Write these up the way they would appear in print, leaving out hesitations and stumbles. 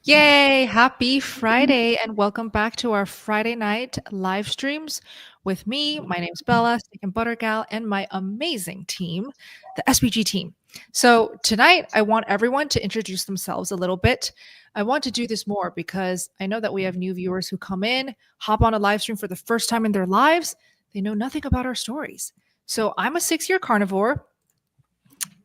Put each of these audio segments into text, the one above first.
Yay! Happy Friday, and welcome back to our Friday night live streams with me. My name's Bella, Steak and Butter Gal, and my amazing team, the SBG team. So tonight, I want everyone to introduce themselves a little bit. I want to do this more because I know that we have new viewers who come in, hop on a live stream for the first time in their lives. They know nothing about our stories. So I'm a 6-year carnivore.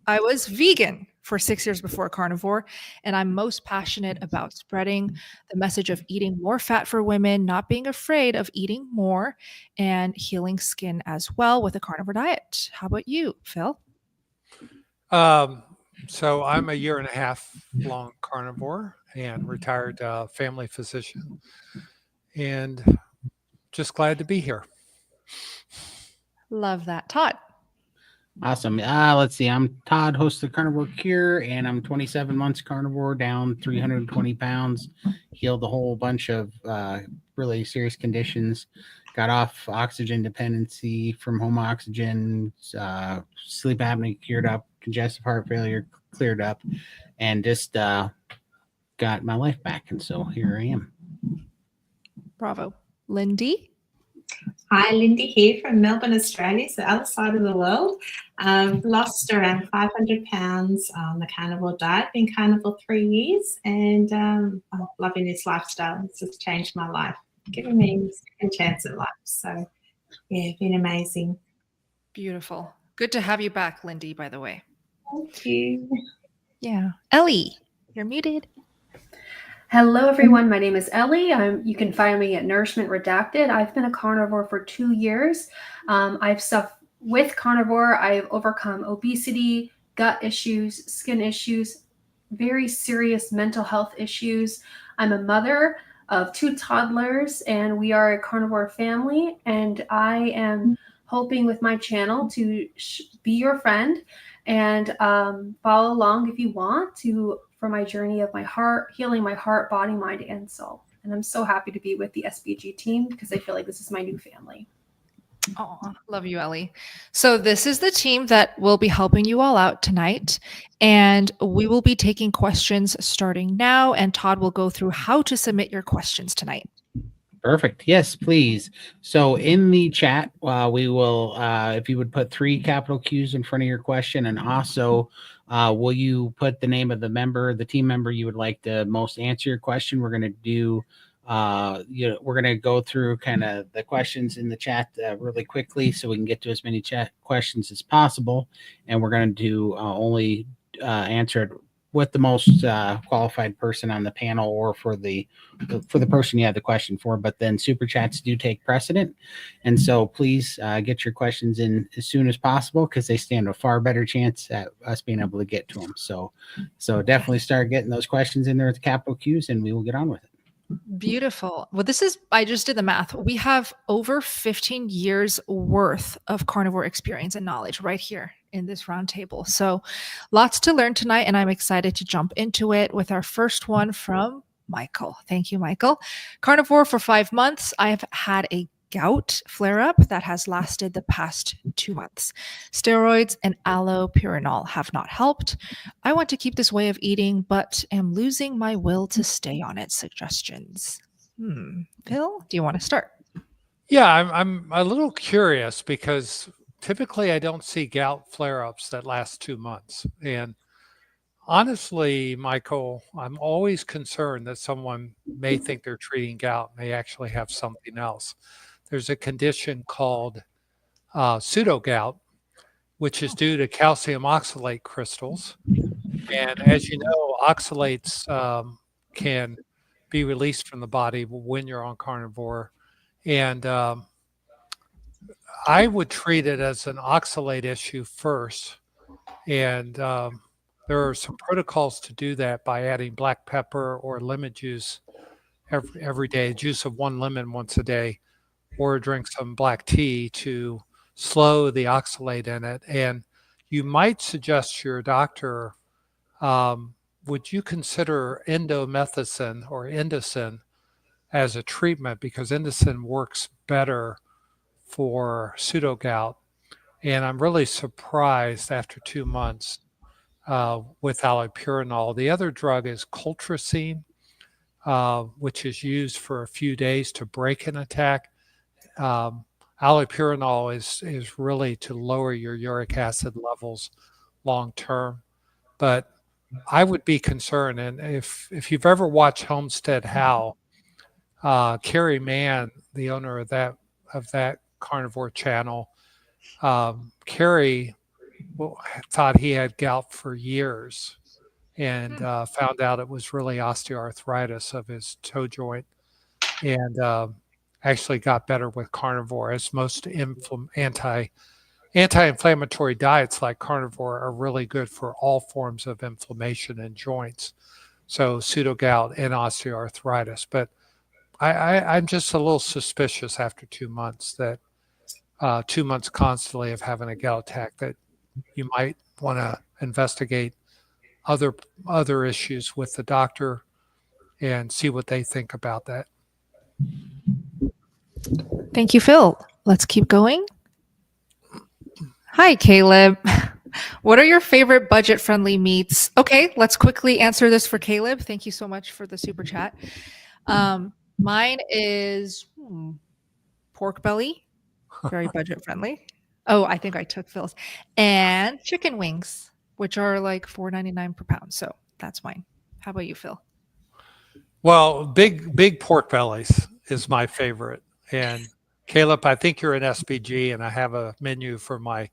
I was vegan for 6 years before carnivore, and I'm most passionate about spreading the message of eating more fat for women, not being afraid of eating more, and healing skin as well with a carnivore diet. How about you, Phil? So I'm a year and a half long carnivore and retired family physician, and just glad to be here. Love that. Todd. Awesome. Let's see. I'm Todd, host of Carnivore Cure, and I'm 27 months carnivore, down 320 pounds, healed a whole bunch of really serious conditions, got off oxygen dependency from home oxygen, sleep apnea cured up, congestive heart failure cleared up, and just got my life back. And so here I am. Bravo. Lindy. Hi, Lindy here from Melbourne, Australia, so other side of the world. Lost around 500 pounds on the carnivore diet, been carnivore 3 years, and I'm loving this lifestyle. It's just changed my life, giving me a second chance at life. So, yeah, been amazing. Beautiful. Good to have you back, Lindy, by the way. Thank you. Yeah. Ellie, you're muted. Hello, everyone. My name is Ellie. You can find me at Nourishment Redacted. I've been a carnivore for 2 years. I've suffered with carnivore. I've overcome obesity, gut issues, skin issues, very serious mental health issues. I'm a mother of 2 toddlers, and we are a carnivore family. And I am hoping with my channel to be your friend and follow along if you want to for my journey of my heart, healing my heart, body, mind, and soul. And I'm so happy to be with the SBG team because I feel like this is my new family. Oh, love you, Ellie. So this is the team that will be helping you all out tonight. And we will be taking questions starting now. And Todd will go through how to submit your questions tonight. Perfect. Yes, please. So in the chat, we will, if you would put 3 capital Qs in front of your question, and also will you put the name of the team member you would like to most answer your question. We're going to do, we're going to go through kind of the questions in the chat really quickly so we can get to as many chat questions as possible. And we're going to do only answer it with the most qualified person on the panel, or for the person you have the question for. But then super chats do take precedent, and so please get your questions in as soon as possible because they stand a far better chance at us being able to get to them. So definitely start getting those questions in there with the capital Qs, and we will get on with it. Beautiful. Well, I just did the math. We have over 15 years worth of carnivore experience and knowledge right here in this round table. So lots to learn tonight, and I'm excited to jump into it with our first one from Michael. Thank you, Michael. Carnivore for 5 months. I have had a gout flare-up that has lasted the past 2 months. Steroids and allopurinol have not helped. I want to keep this way of eating, but am losing my will to stay on it. Suggestions? Phil, do you want to start? Yeah, I'm a little curious because typically I don't see gout flare-ups that last 2 months. And honestly, Michael, I'm always concerned that someone may think they're treating gout and they actually have something else. There's a condition called pseudogout, which is due to calcium oxalate crystals. And as you know, oxalates can be released from the body when you're on carnivore. And I would treat it as an oxalate issue first. And there are some protocols to do that by adding black pepper or lemon juice every day, juice of 1 lemon once a day, or drink some black tea to slow the oxalate in it. And you might suggest to your doctor, would you consider indomethacin or Indocin as a treatment, because Indocin works better for pseudogout. And I'm really surprised after 2 months with allopurinol. The other drug is colchicine. which is used for a few days to break an attack. Allopurinol is really to lower your uric acid levels long term. But I would be concerned, and if you've ever watched Homestead How, Carrie Mann, the owner of that carnivore channel, Carrie thought he had gout for years, and found out it was really osteoarthritis of his toe joint, and actually got better with carnivore, as most anti-inflammatory diets like carnivore are really good for all forms of inflammation in joints, so pseudogout and osteoarthritis. But I'm just a little suspicious after 2 months that 2 months constantly of having a gout attack, that you might want to investigate other issues with the doctor and see what they think about that. Thank you, Phil. Let's keep going. Hi, Caleb. What are your favorite budget-friendly meats? Okay, let's quickly answer this for Caleb. Thank you so much for the super chat. Mine is pork belly, very budget-friendly. Oh, I think I took Phil's. And chicken wings, which are like $4.99 per pound. So that's mine. How about you, Phil? Well, big pork bellies is my favorite. And Caleb, I think you're an SPG, and I have a menu for my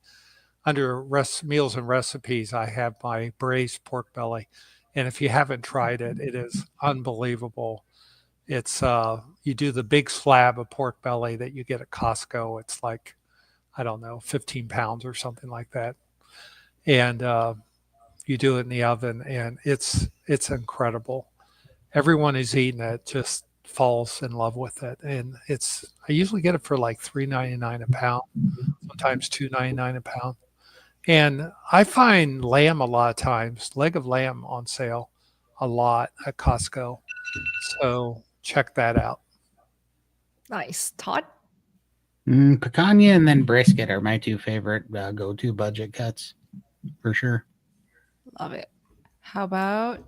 under meals and recipes. I have my braised pork belly, and if you haven't tried it, it is unbelievable. It's you do the big slab of pork belly that you get at Costco. It's like, I don't know, 15 pounds or something like that, and you do it in the oven, and it's incredible. Everyone who's eaten it just falls in love with it, and I usually get it for like $3.99 a pound, sometimes $2.99 a pound. And I find lamb a lot of times, leg of lamb on sale a lot at Costco, so check that out. Nice. Todd? Picanha and then brisket are my two favorite go-to budget cuts, for sure. Love it. How about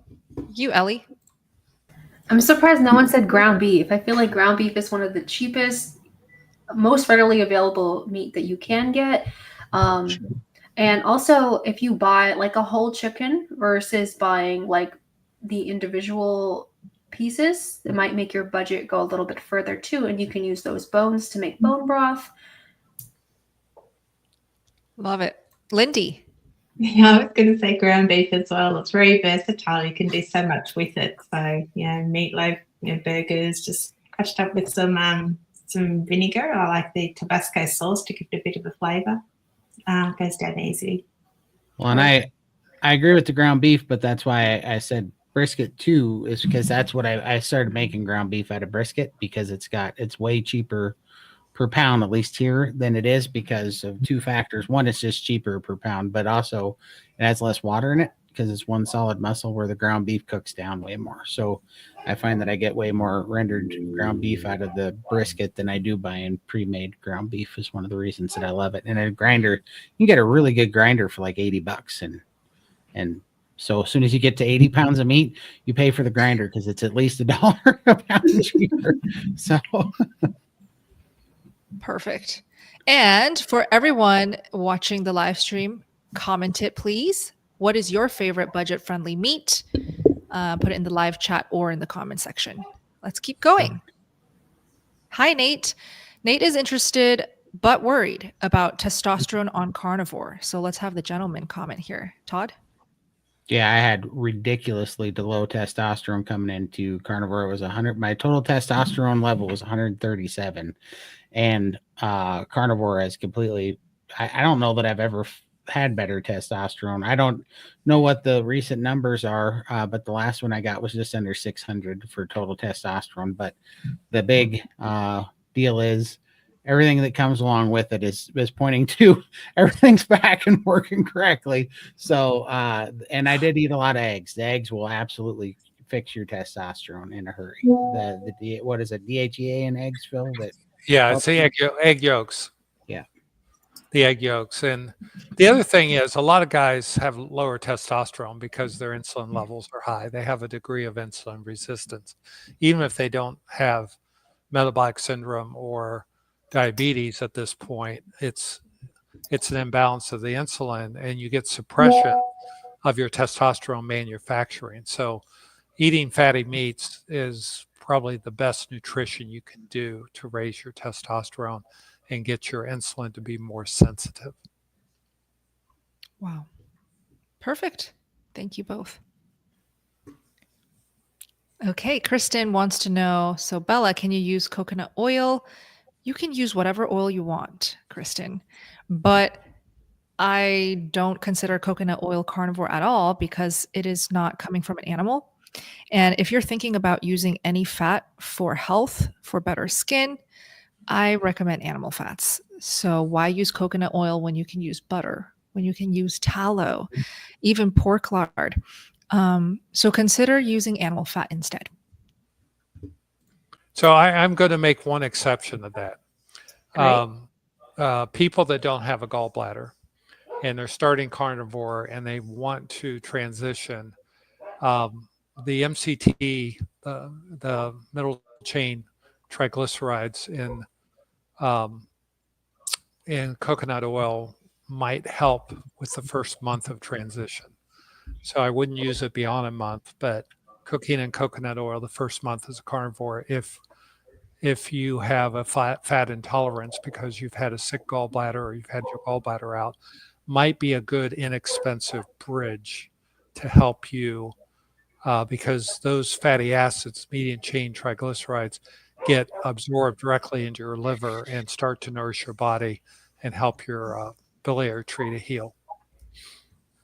you, Ellie? I'm surprised no one said ground beef. I feel like ground beef is one of the cheapest, most readily available meat that you can get. And also, if you buy like a whole chicken versus buying like the individual pieces, it might make your budget go a little bit further too. And you can use those bones to make bone broth. Love it. Lindy? Yeah, I was going to say ground beef as well. It's very versatile. You can do so much with it. So, meatloaf, burgers, just crushed up with some vinegar. I like the Tabasco sauce to give it a bit of a flavor. Goes down easy. Well, and I agree with the ground beef, but that's why I said brisket too, is because that's what I started making ground beef out of brisket, because it's way cheaper per pound, at least here, than it is, because of two factors. One, it's just cheaper per pound, but also it has less water in it because it's one solid muscle, where the ground beef cooks down way more. So I find that I get way more rendered ground beef out of the brisket than I do buying pre-made ground beef, is one of the reasons that I love it. And a grinder, you can get a really good grinder for like $80, and so as soon as you get to 80 pounds of meat, you pay for the grinder because it's at least $1 a pound cheaper. So Perfect. And for everyone watching the live stream, comment it, please. What is your favorite budget-friendly meat? Put it in the live chat or in the comment section. Let's keep going. Hi, Nate. Nate is interested but worried about testosterone on carnivore. So let's have the gentleman comment here. Todd? yeah, I had ridiculously low testosterone coming into carnivore. It was 100. My total testosterone level was 137, and carnivore has completely. I don't know that I've ever had better testosterone. I don't know what the recent numbers are, but the last one I got was just under 600 for total testosterone. But the big deal is everything that comes along with it is pointing to everything's back and working correctly. So, and I did eat a lot of eggs. The eggs will absolutely fix your testosterone in a hurry. What is it? DHEA in eggs, Phil? Yeah, it's the egg yolks. Yeah. the egg yolks. And the other thing is a lot of guys have lower testosterone because their insulin levels are high. They have a degree of insulin resistance. Even if they don't have metabolic syndrome or diabetes at this point, it's an imbalance of the insulin, and you get suppression of your testosterone manufacturing. So eating fatty meats is probably the best nutrition you can do to raise your testosterone and get your insulin to be more sensitive. Wow. Perfect. Thank you both. Okay, Kristen wants to know, so Bella, can you use coconut oil? You can use whatever oil you want, Kristen, but I don't consider coconut oil carnivore at all because it is not coming from an animal. And if you're thinking about using any fat for health, for better skin, I recommend animal fats. So why use coconut oil when you can use butter, when you can use tallow, even pork lard? So consider using animal fat instead. So I'm going to make one exception to that. People that don't have a gallbladder and they're starting carnivore and they want to transition, the MCT, the middle chain triglycerides in coconut oil might help with the first month of transition. So I wouldn't use it beyond a month, but cooking in coconut oil the first month as a carnivore, if you have a fat intolerance because you've had a sick gallbladder or you've had your gallbladder out, might be a good inexpensive bridge to help you because those fatty acids, medium chain triglycerides, get absorbed directly into your liver and start to nourish your body and help your biliary tree to heal.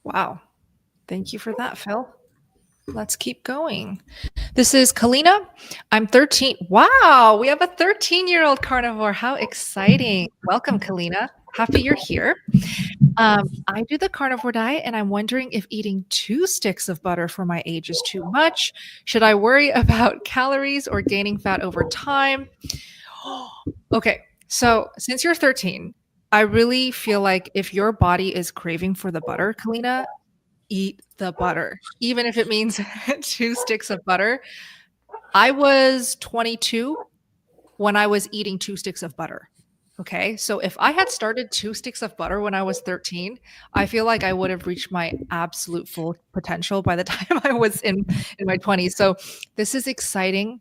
Wow. Thank you for that, Phil. Let's keep going. This is Kalina. I'm 13. Wow, we have a 13-year-old carnivore. How exciting. Welcome, Kalina. Happy you're here. I do the carnivore diet, and I'm wondering if eating 2 sticks of butter for my age is too much. Should I worry about calories or gaining fat over time? Okay, so since you're 13, I really feel like if your body is craving for the butter, Kalina, eat the butter, even if it means 2 sticks of butter. I was 22 when I was eating 2 sticks of butter. Okay. So if I had started 2 sticks of butter when I was 13, I feel like I would have reached my absolute full potential by the time I was in my 20s. So this is exciting.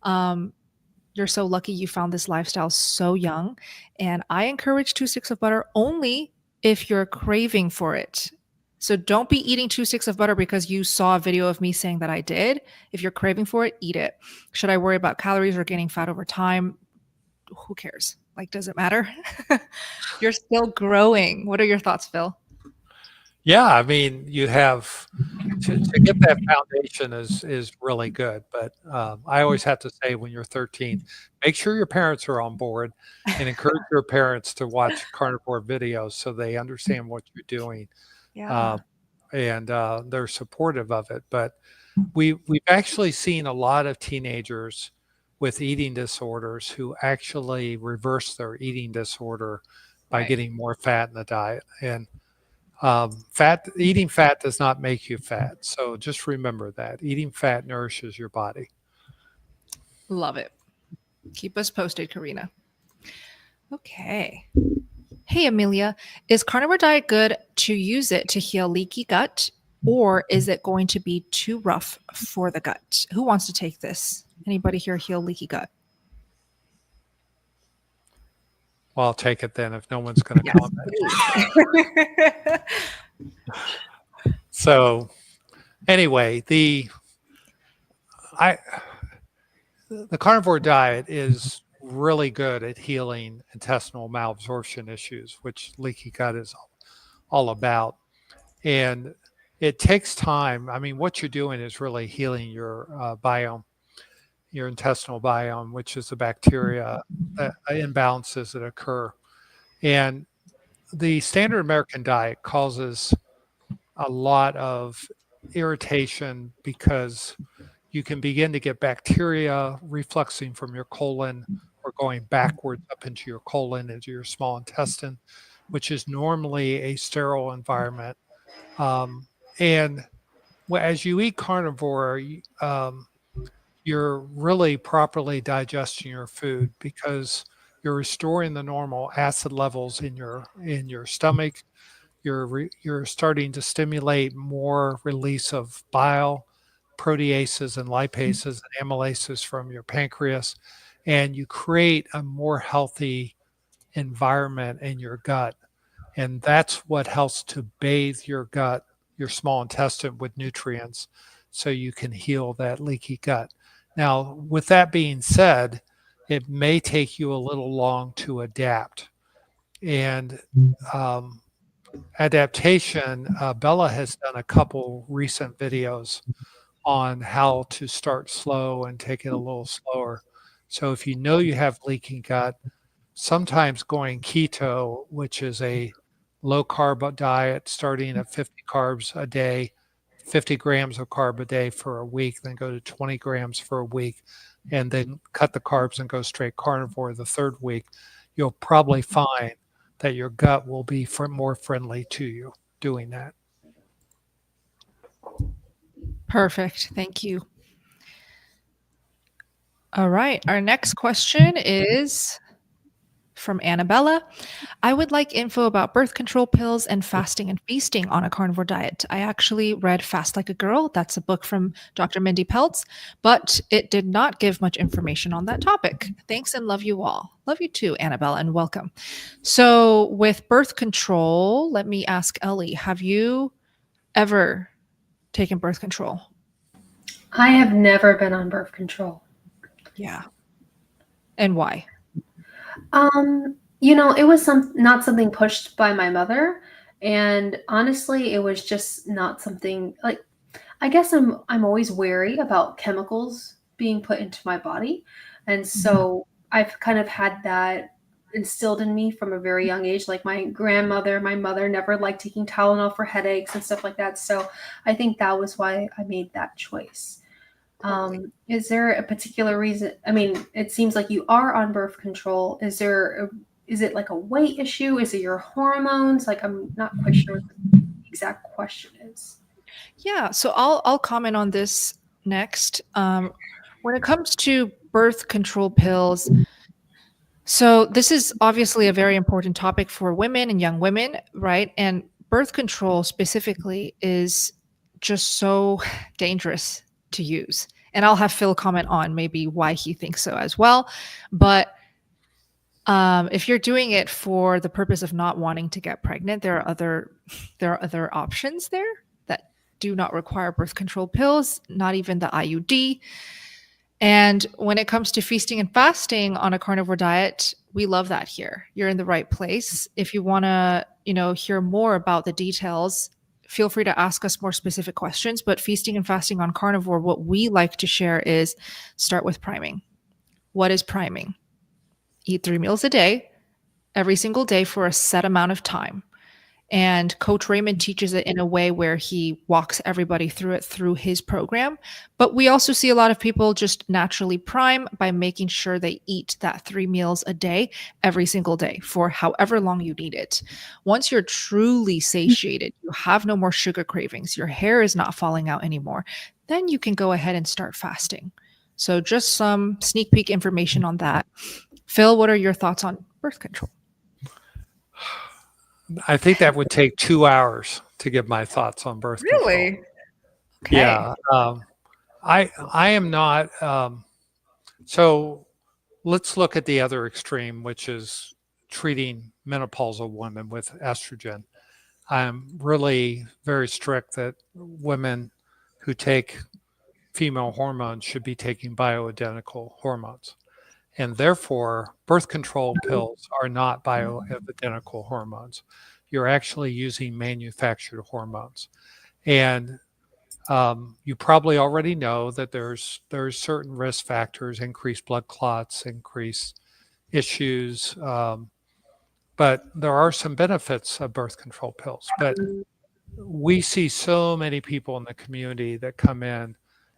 You're so lucky you found this lifestyle so young. And I encourage 2 sticks of butter only if you're craving for it. So don't be eating 2 sticks of butter because you saw a video of me saying that I did. If you're craving for it, eat it. Should I worry about calories or gaining fat over time? Who cares? Like, does it matter? You're still growing. What are your thoughts, Phil? Yeah, I mean, you have to get that foundation is really good. But I always have to say, when you're 13, make sure your parents are on board and encourage your parents to watch carnivore videos so they understand what you're doing. Yeah. And they're supportive of it. But we've actually seen a lot of teenagers with eating disorders who actually reverse their eating disorder by getting more fat in the diet. And eating fat does not make you fat. So just remember that eating fat nourishes your body. Love it. Keep us posted, Karina. Okay. Hey, Amelia, is carnivore diet good to use it to heal leaky gut, or is it going to be too rough for the gut? Who wants to take this? Anybody here heal leaky gut? Well, I'll take it then if no one's going to comment. So anyway, the carnivore diet is really good at healing intestinal malabsorption issues, which leaky gut is all about. And it takes time. I mean, what you're doing is really healing your biome, your intestinal biome, which is the bacteria imbalances that occur. And the standard American diet causes a lot of irritation because you can begin to get bacteria refluxing from your colon or going backwards up into your colon, into your small intestine. which is normally a sterile environment. And as you eat carnivore, you're really properly digesting your food because you're restoring the normal acid levels in your stomach. You're starting to stimulate more release of bile, proteases and lipases and amylases from your pancreas, and you create a more healthy environment in your gut. And that's what helps to bathe your gut, your small intestine, with nutrients so you can heal that leaky gut. Now, with that being said, it may take you a little long to adapt. And adaptation, Bella has done a couple recent videos on how to start slow and take it a little slower. So if you know you have leaky gut, sometimes going keto, which is a low carb diet starting at 50 carbs a day, 50 grams of carb a day for a week, then go to 20 grams for a week, and then cut the carbs and go straight carnivore the third week, you'll probably find that your gut will be more friendly to you doing that. Perfect. Thank you. All right. Our next question is from Annabella. I would like info about birth control pills and fasting and feasting on a carnivore diet. I actually read Fast Like a Girl. That's a book from Dr. Mindy Peltz, but it did not give much information on that topic. Thanks and love you all. Love you too, Annabella, and welcome. So with birth control, let me ask Ellie, have you ever taken birth control? I have never been on birth control. Yeah. And why? It was not something pushed by my mother, and honestly, it was just not something like. I guess I'm always wary about chemicals being put into my body, and so I've kind of had that instilled in me from a very young age. Like my mother never liked taking Tylenol for headaches and stuff like that. So I think that was why I made that choice. Is there a particular reason? I mean, it seems like you are on birth control. Is it like a weight issue? Is it your hormones? Like, I'm not quite sure what the exact question is. Yeah, so I'll comment on this next. When it comes to birth control pills, so this is obviously a very important topic for women and young women, right? And birth control specifically is just so dangerous to use. And I'll have Phil comment on maybe why he thinks so as well. But if you're doing it for the purpose of not wanting to get pregnant, there are other options there that do not require birth control pills, not even the IUD. And when it comes to feasting and fasting on a carnivore diet, we love that here. You're in the right place. If you want to, hear more about the details, feel free to ask us more specific questions. But feasting and fasting on carnivore, what we like to share is start with priming. What is priming? Eat 3 meals a day, every single day for a set amount of time. And Coach Raymond teaches it in a way where he walks everybody through it through his program. But we also see a lot of people just naturally prime by making sure they eat that 3 meals a day, every single day for however long you need it. Once you're truly satiated, you have no more sugar cravings, your hair is not falling out anymore, then you can go ahead and start fasting. So just some sneak peek information on that. Phil, what are your thoughts on birth control? I think that would take 2 hours to give my thoughts on birth control. Really? Okay. Yeah. I am not. So let's look at the other extreme, which is treating menopausal women with estrogen. I'm really very strict that women who take female hormones should be taking bioidentical hormones. And therefore, birth control pills are not bioidentical hormones. You're actually using manufactured hormones. And you probably already know that there's certain risk factors, increased blood clots, increased issues. But there are some benefits of birth control pills. But we see so many people in the community that come in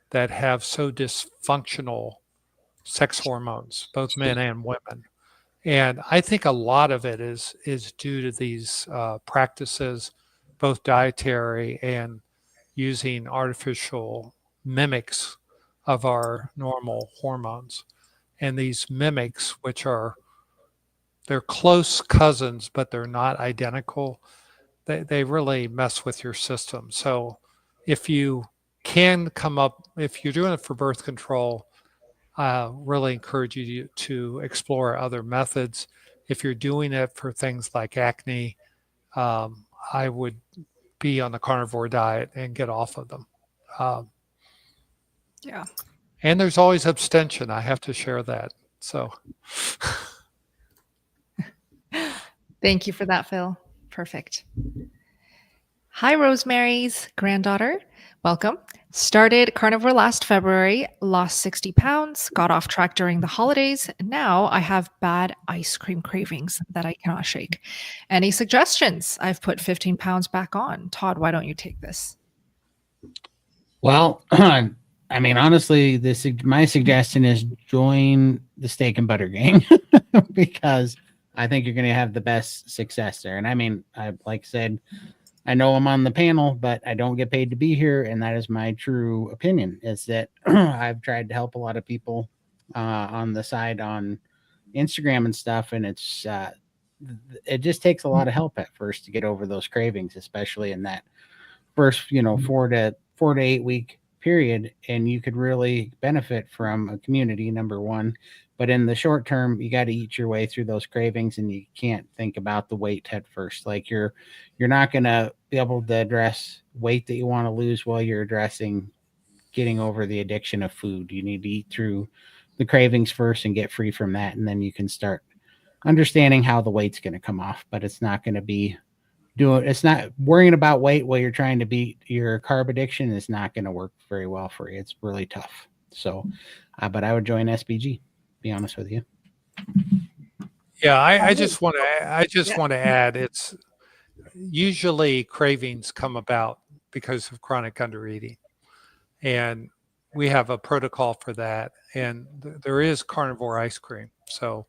that have so dysfunctional sex hormones, both men and women. And I think a lot of it is due to these practices, both dietary and using artificial mimics of our normal hormones. And these mimics, which they're close cousins, but they're not identical, they really mess with your system. So if you can if you're doing it for birth control, I really encourage you to explore other methods. If you're doing it for things like acne, I would be on the carnivore diet and get off of them. Yeah. And there's always abstention. I have to share that. So Thank you for that, Phil. Perfect. Hi, Rosemary's granddaughter. Welcome. Started carnivore last February, lost 60 pounds, got off track during the holidays. Now I have bad ice cream cravings that I cannot shake. Any suggestions? I've put 15 pounds back on. Todd, why don't you take this? Well, I mean, honestly, my suggestion is join the steak and butter gang because I think you're going to have the best success there. And I mean, like I said, I know I'm on the panel, but I don't get paid to be here. And that is my true opinion, is that I've tried to help a lot of people on the side on Instagram and stuff. And it just takes a lot of help at first to get over those cravings, especially in that first, 4 to 8 week period. And you could really benefit from a community, number one. But in the short term, you got to eat your way through those cravings, and you can't think about the weight at first. Like you're not going to be able to address weight that you want to lose while you're addressing getting over the addiction of food. You need to eat through the cravings first and get free from that. And then you can start understanding how the weight's going to come off, but it's not going to be it's not worrying about weight while you're trying to beat your carb addiction is not going to work very well for you. It's really tough. So, but I would join SBG. Be honest with you. Yeah, I just want to add, it's usually cravings come about because of chronic undereating, and we have a protocol for that. And there is carnivore ice cream. So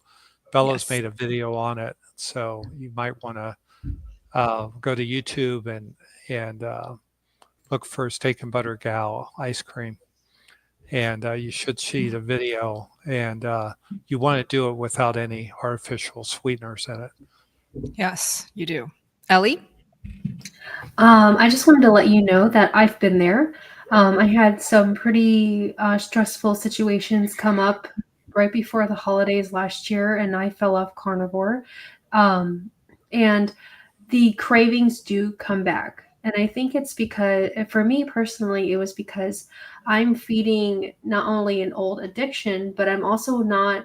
Bella's made a video on it. So you might want to go to YouTube and look for steak and butter gal ice cream. And you should see the video, and you want to do it without any artificial sweeteners in it. Yes, you do. Ellie? I just wanted to let you know that I've been there. I had some pretty stressful situations come up right before the holidays last year, and I fell off carnivore. And the cravings do come back. And I think it's because, for me personally, it was because I'm feeding not only an old addiction, but I'm also not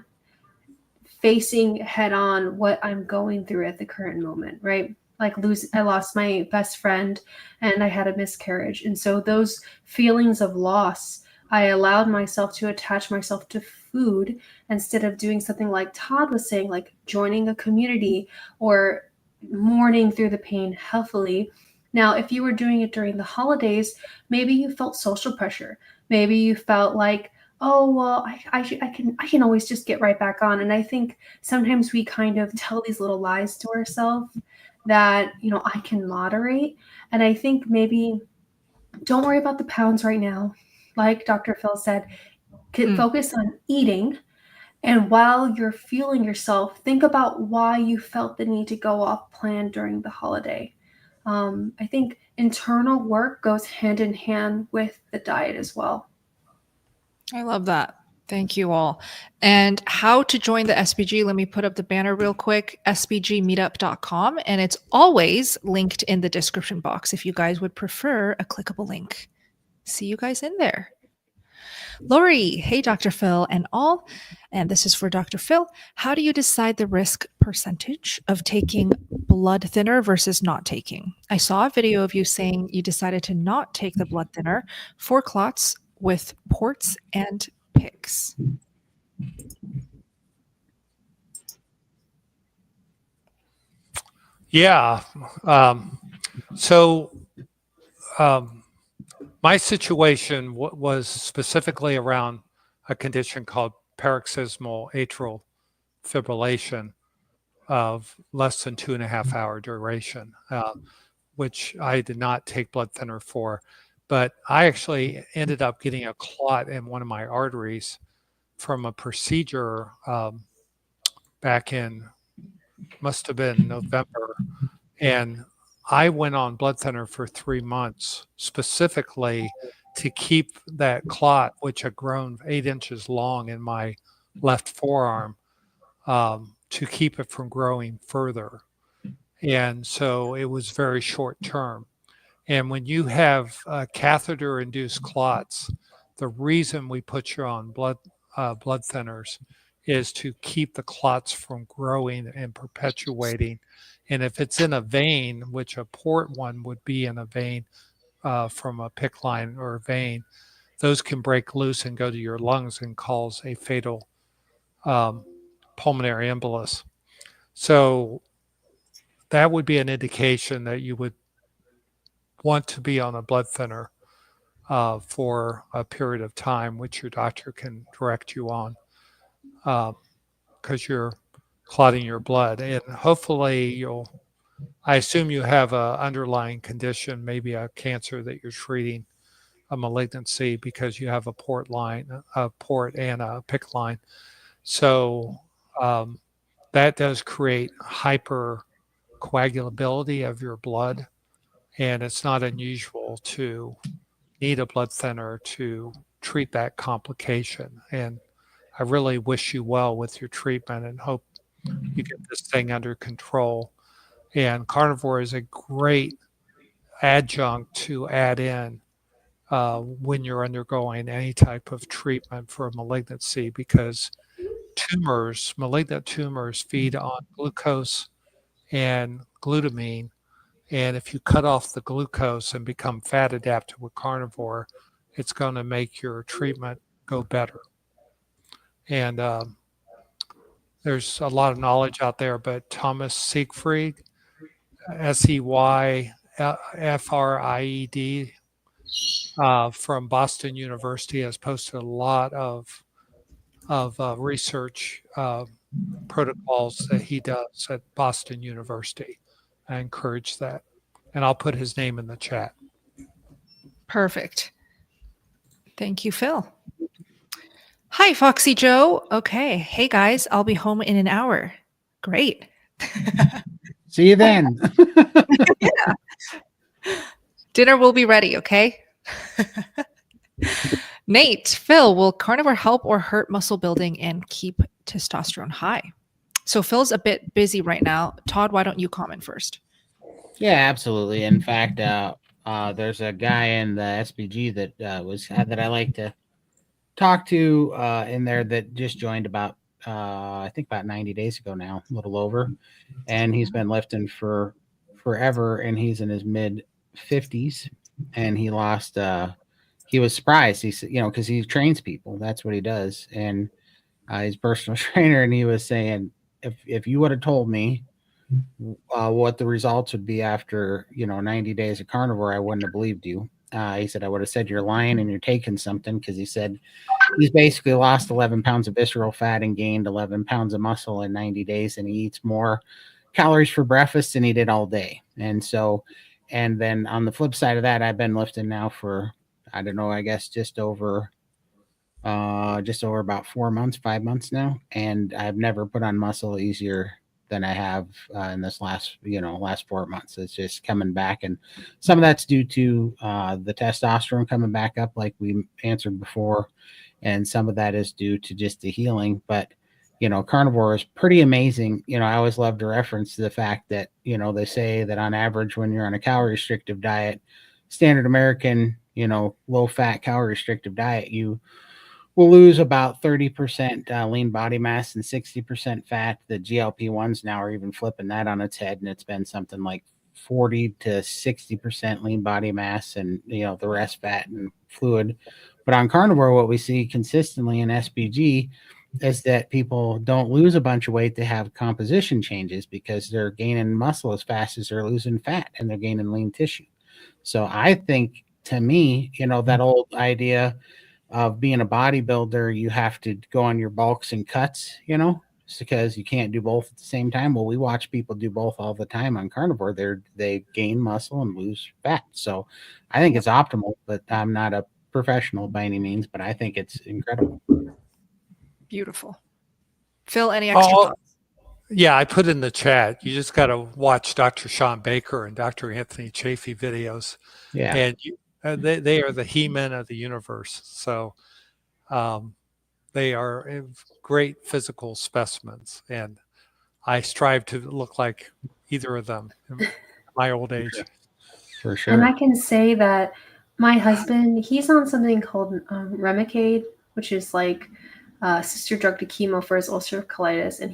facing head on what I'm going through at the current moment, right? Like I lost my best friend and I had a miscarriage. And so those feelings of loss, I allowed myself to attach myself to food instead of doing something like Todd was saying, like joining a community or mourning through the pain healthily. Now, if you were doing it during the holidays, maybe you felt social pressure. Maybe you felt like, oh, well, I can always just get right back on. And I think sometimes we kind of tell these little lies to ourselves that, I can moderate. And I think maybe don't worry about the pounds right now. Like Dr. Phil said, focus on eating. And while you're fueling yourself, think about why you felt the need to go off plan during the holiday. I think internal work goes hand in hand with the diet as well. I love that. Thank you all. And how to join the SBG, let me put up the banner real quick, sbgmeetup.com. And it's always linked in the description box if you guys would prefer a clickable link. See you guys in there. Lori, hey, Dr. Phil and all. And this is for Dr. Phil. How do you decide the risk percentage of taking blood thinner versus not taking? I saw a video of you saying you decided to not take the blood thinner for clots with ports and PICS. Yeah. My situation was specifically around a condition called paroxysmal atrial fibrillation. of less than 2.5 hour duration, which I did not take blood thinner for. But I actually ended up getting a clot in one of my arteries from a procedure back in, must have been November. And I went on blood thinner for 3 months specifically to keep that clot, which had grown 8 inches long in my left forearm, to keep it from growing further. And so it was very short term. And when you have catheter-induced clots, the reason we put you on blood thinners is to keep the clots from growing and perpetuating. And if it's in a vein, which a port one would be in a vein from a PICC line or a vein, those can break loose and go to your lungs and cause a fatal pulmonary embolus. So that would be an indication that you would want to be on a blood thinner for a period of time, which your doctor can direct you on, because you're clotting your blood. And hopefully I assume you have an underlying condition, maybe a cancer that you're treating, a malignancy, because you have a port and a PICC line. So that does create hypercoagulability of your blood. And it's not unusual to need a blood thinner to treat that complication. And I really wish you well with your treatment and hope you get this thing under control. And carnivore is a great adjunct to add in when you're undergoing any type of treatment for a malignancy, because malignant tumors feed on glucose and glutamine. And if you cut off the glucose and become fat adapted with carnivore, it's going to make your treatment go better. And there's a lot of knowledge out there, but Thomas Seyfried, Seyfried, from Boston University, has posted a lot of research protocols that he does at Boston University. I encourage that. And I'll put his name in the chat. Perfect. Thank you, Phil. Hi, Foxy Joe. Okay. Hey, guys, I'll be home in an hour. Great. See you then. Yeah. Dinner will be ready, okay? Nate, Phil, will carnivore help or hurt muscle building and keep testosterone high? So Phil's a bit busy right now. Todd, why don't you comment first? Yeah, absolutely. In fact, there's a guy in the SBG that I like to talk to in there that just joined about I think about 90 days ago now, a little over, and he's been lifting for forever, and he's in his mid 50s, and he lost. He was surprised. He said, because he trains people. That's what he does, and he's a personal trainer, and he was saying, if you would have told me what the results would be after 90 days of carnivore, I wouldn't have believed you. He said, I would have said you're lying and you're taking something, because he said he's basically lost 11 pounds of visceral fat and gained 11 pounds of muscle in 90 days, and he eats more calories for breakfast than he did all day. And then on the flip side of that, I've been lifting now for, I don't know, I guess just over about 4 months, 5 months now, and I've never put on muscle easier than I have in this last 4 months. It's just coming back, and some of that's due to the testosterone coming back up, like we answered before, and some of that is due to just the healing. But carnivore is pretty amazing. I always love to reference the fact that they say that on average, when you're on a calorie restrictive diet, standard American, low fat calorie restrictive diet, you will lose about 30% lean body mass and 60% fat. The GLP-1s now are even flipping that on its head, and it's been something like 40 to 60% lean body mass and the rest fat and fluid. But on carnivore, what we see consistently in SBG is that people don't lose a bunch of weight. They have composition changes because they're gaining muscle as fast as they're losing fat, and they're gaining lean tissue. So I think, to me, that old idea of being a bodybuilder, you have to go on your bulks and cuts, just because you can't do both at the same time. Well, we watch people do both all the time on carnivore. They gain muscle and lose fat. So I think it's optimal, but I'm not a professional by any means, but I think it's incredible. Beautiful. Phil, any extra Oh, thoughts? yeah, I put in the chat. You just got to watch Dr. Sean Baker and Dr. Anthony Chafee videos. Yeah. And they are the he-men of the universe. So they are great physical specimens. And I strive to look like either of them in my old age. For sure. And I can say that my husband, he's on something called Remicade, which is like sister drug to chemo for his ulcerative colitis. And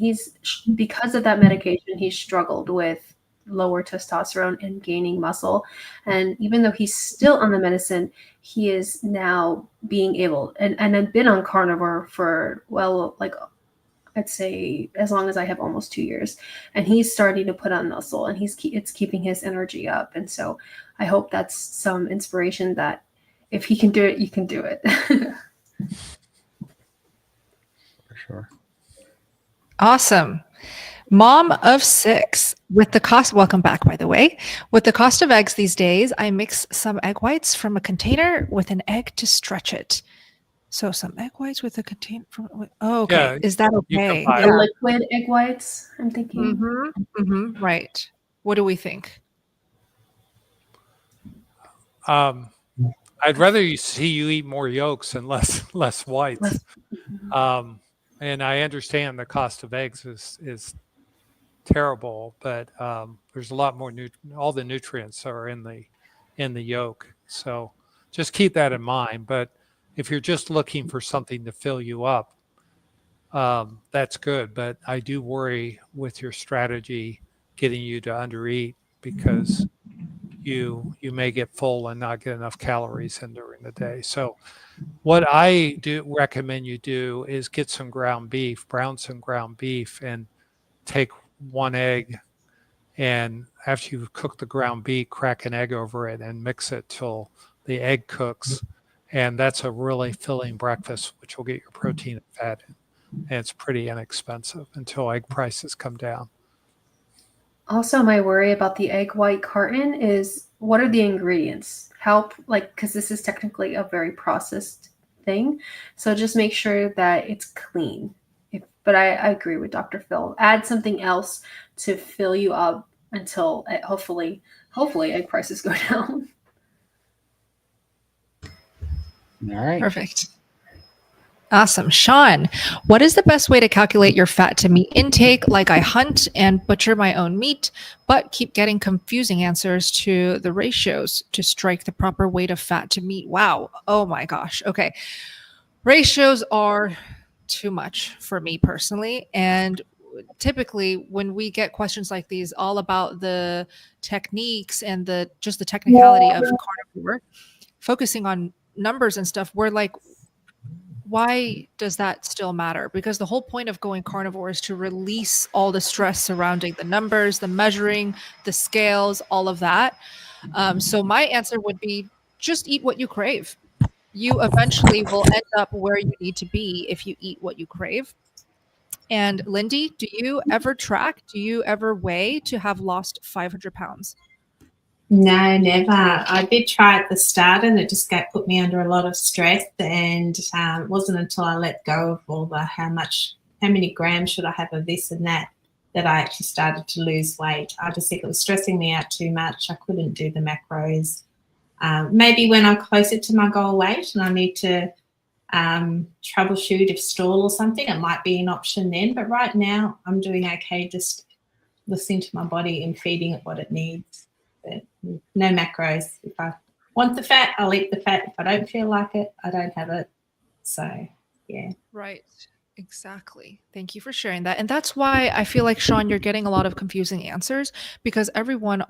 because of that medication, he's struggled with lower testosterone and gaining muscle. And even though he's still on the medicine, he is now being able, and I've been on carnivore for, well, like I'd say as long as I have, almost 2 years, and he's starting to put on muscle, and it's keeping his energy up. And so I hope that's some inspiration that if he can do it, you can do it. For sure. Awesome. Mom of 6. With the cost, welcome back, by the way. With the cost of eggs these days, I mix some egg whites from a container with an egg to stretch it. So some egg whites with a container. Okay. Yeah, is that you can okay? buy The liquid egg whites, I'm thinking. Right. What do we think? I'd rather see you eat more yolks and less whites. And I understand the cost of eggs is terrible, but there's a lot more all the nutrients are in the yolk. So just keep that in mind. But if you're just looking for something to fill you up, that's good. But I do worry with your strategy getting you to undereat, because you may get full and not get enough calories in during the day. So what I do recommend you do is get some ground beef, brown some ground beef, and take 1 egg, and after you've cooked the ground beef, crack an egg over it and mix it till the egg cooks. And that's a really filling breakfast, which will get your protein and fat in. And it's pretty inexpensive until egg prices come down. Also, my worry about the egg white carton is, what are the ingredients? Because this is technically a very processed thing. So just make sure that it's clean. But I agree with Dr. Phil. Add something else to fill you up until hopefully egg prices go down. All right. Perfect. Awesome. Sean, what is the best way to calculate your fat to meat intake? Like, I hunt and butcher my own meat, but keep getting confusing answers to the ratios to strike the proper weight of fat to meat. Wow. Oh my gosh. Okay. Ratios are too much for me personally. And typically when we get questions like these, all about the techniques and just the technicality of carnivore, focusing on numbers and stuff, we're like, why does that still matter? Because the whole point of going carnivore is to release all the stress surrounding the numbers, the measuring, the scales, all of that. So my answer would be, just eat what you crave. You eventually will end up where you need to be if you eat what you crave. And Lindy, do you ever track? Do you ever weigh to have lost 500 pounds? No, never. I did try at the start, and it just put me under a lot of stress. And it wasn't until I let go of all the how many grams should I have of this and that I actually started to lose weight. I just think it was stressing me out too much. I couldn't do the macros. Maybe when I'm closer to my goal weight and I need to troubleshoot if stall or something, it might be an option then. But right now, I'm doing okay, just listening to my body and feeding it what it needs. But no macros. If I want the fat, I'll eat the fat. If I don't feel like it, I don't have it. So, yeah. Right. Exactly. Thank you for sharing that. And that's why I feel like, Sean, you're getting a lot of confusing answers, because everyone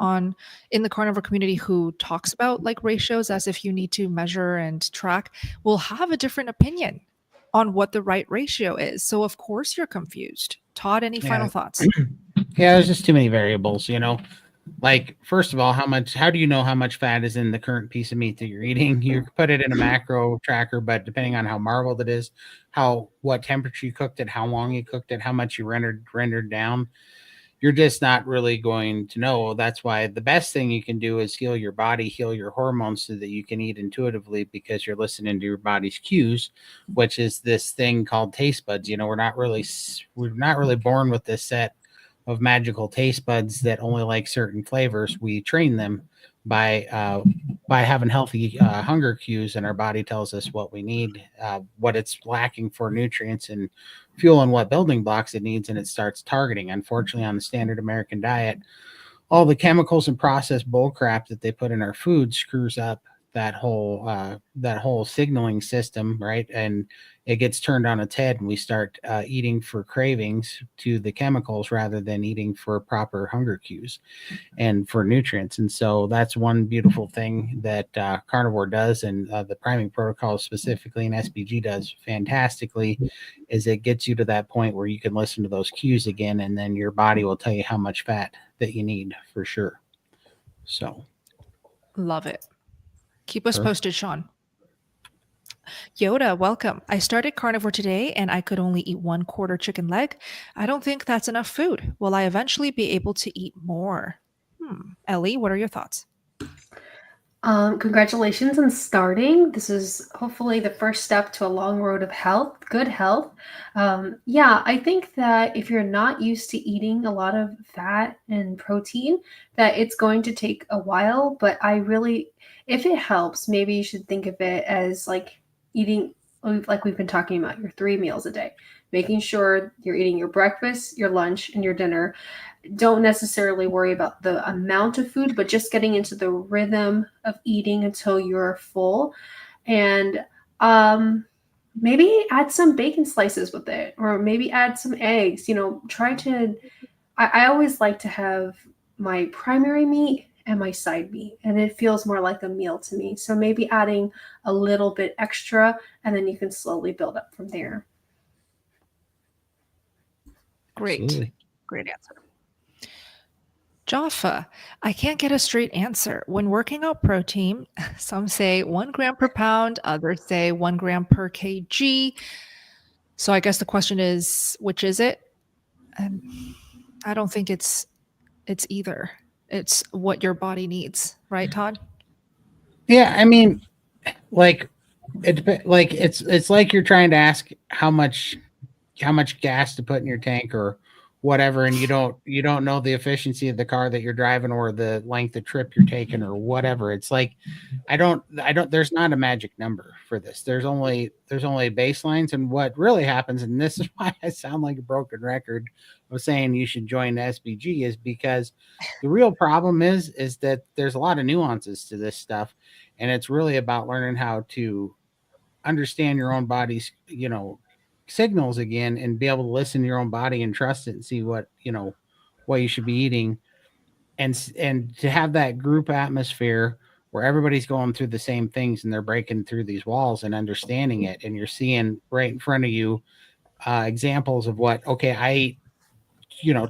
in the carnivore community who talks about like ratios as if you need to measure and track will have a different opinion on what the right ratio is. So of course you're confused. Todd, any final thoughts? Yeah, there's just too many variables, like, first of all, how do you know how much fat is in the current piece of meat that you're eating? You put it in a macro tracker, but depending on how marbled it is, what temperature you cooked it, how long you cooked it, how much you rendered down, you're just not really going to know. That's why the best thing you can do is heal your body, heal your hormones so that you can eat intuitively, because you're listening to your body's cues, which is this thing called taste buds. We're not really born with this set of magical taste buds that only like certain flavors. We train them by having healthy hunger cues, and our body tells us what we need, what it's lacking for nutrients and fuel, and what building blocks it needs, and it starts targeting. Unfortunately, on the standard American diet, all the chemicals and processed bull crap that they put in our food screws up that whole signaling system, right? And it gets turned on its head, and we start eating for cravings to the chemicals rather than eating for proper hunger cues and for nutrients. And so that's one beautiful thing that carnivore does, and the priming protocol specifically, and SBG does fantastically, is it gets you to that point where you can listen to those cues again, and then your body will tell you how much fat that you need for sure. So Love it. Keep us posted, Sean. Yoda, welcome. I started carnivore today and I could only eat 1/4 chicken leg. I don't think that's enough food. Will I eventually be able to eat more? Ellie, what are your thoughts? Congratulations on starting. This is hopefully the first step to a long road of health, good health. Yeah, I think that if you're not used to eating a lot of fat and protein, that it's going to take a while. But if it helps, maybe you should think of it as like eating, like we've been talking about, your 3 meals a day, making sure you're eating your breakfast, your lunch, and your dinner. Don't necessarily worry about the amount of food, but just getting into the rhythm of eating until you're full. And maybe add some bacon slices with it, or maybe add some eggs. I always like to have my primary meat and my side meat, and it feels more like a meal to me. So maybe adding a little bit extra, and then you can slowly build up from there. Great. Absolutely. Great answer. Jaffa, I can't get a straight answer. When working out protein, some say 1 gram per pound, others say 1 gram per kg. So I guess the question is, which is it? I don't think it's either. It's what your body needs, right, Todd? Yeah, I mean, like it's like you're trying to ask how much gas to put in your tank or whatever, and you don't know the efficiency of the car that you're driving or the length of trip you're taking or whatever. It's like I don't there's not a magic number for this. There's only baselines, and what really happens, and this is why I sound like a broken record of saying you should join the SBG, is because the real problem is that there's a lot of nuances to this stuff, and it's really about learning how to understand your own body's signals again, and be able to listen to your own body and trust it and see what you should be eating, and to have that group atmosphere where everybody's going through the same things and they're breaking through these walls and understanding it, and you're seeing right in front of you examples of what, okay, I eat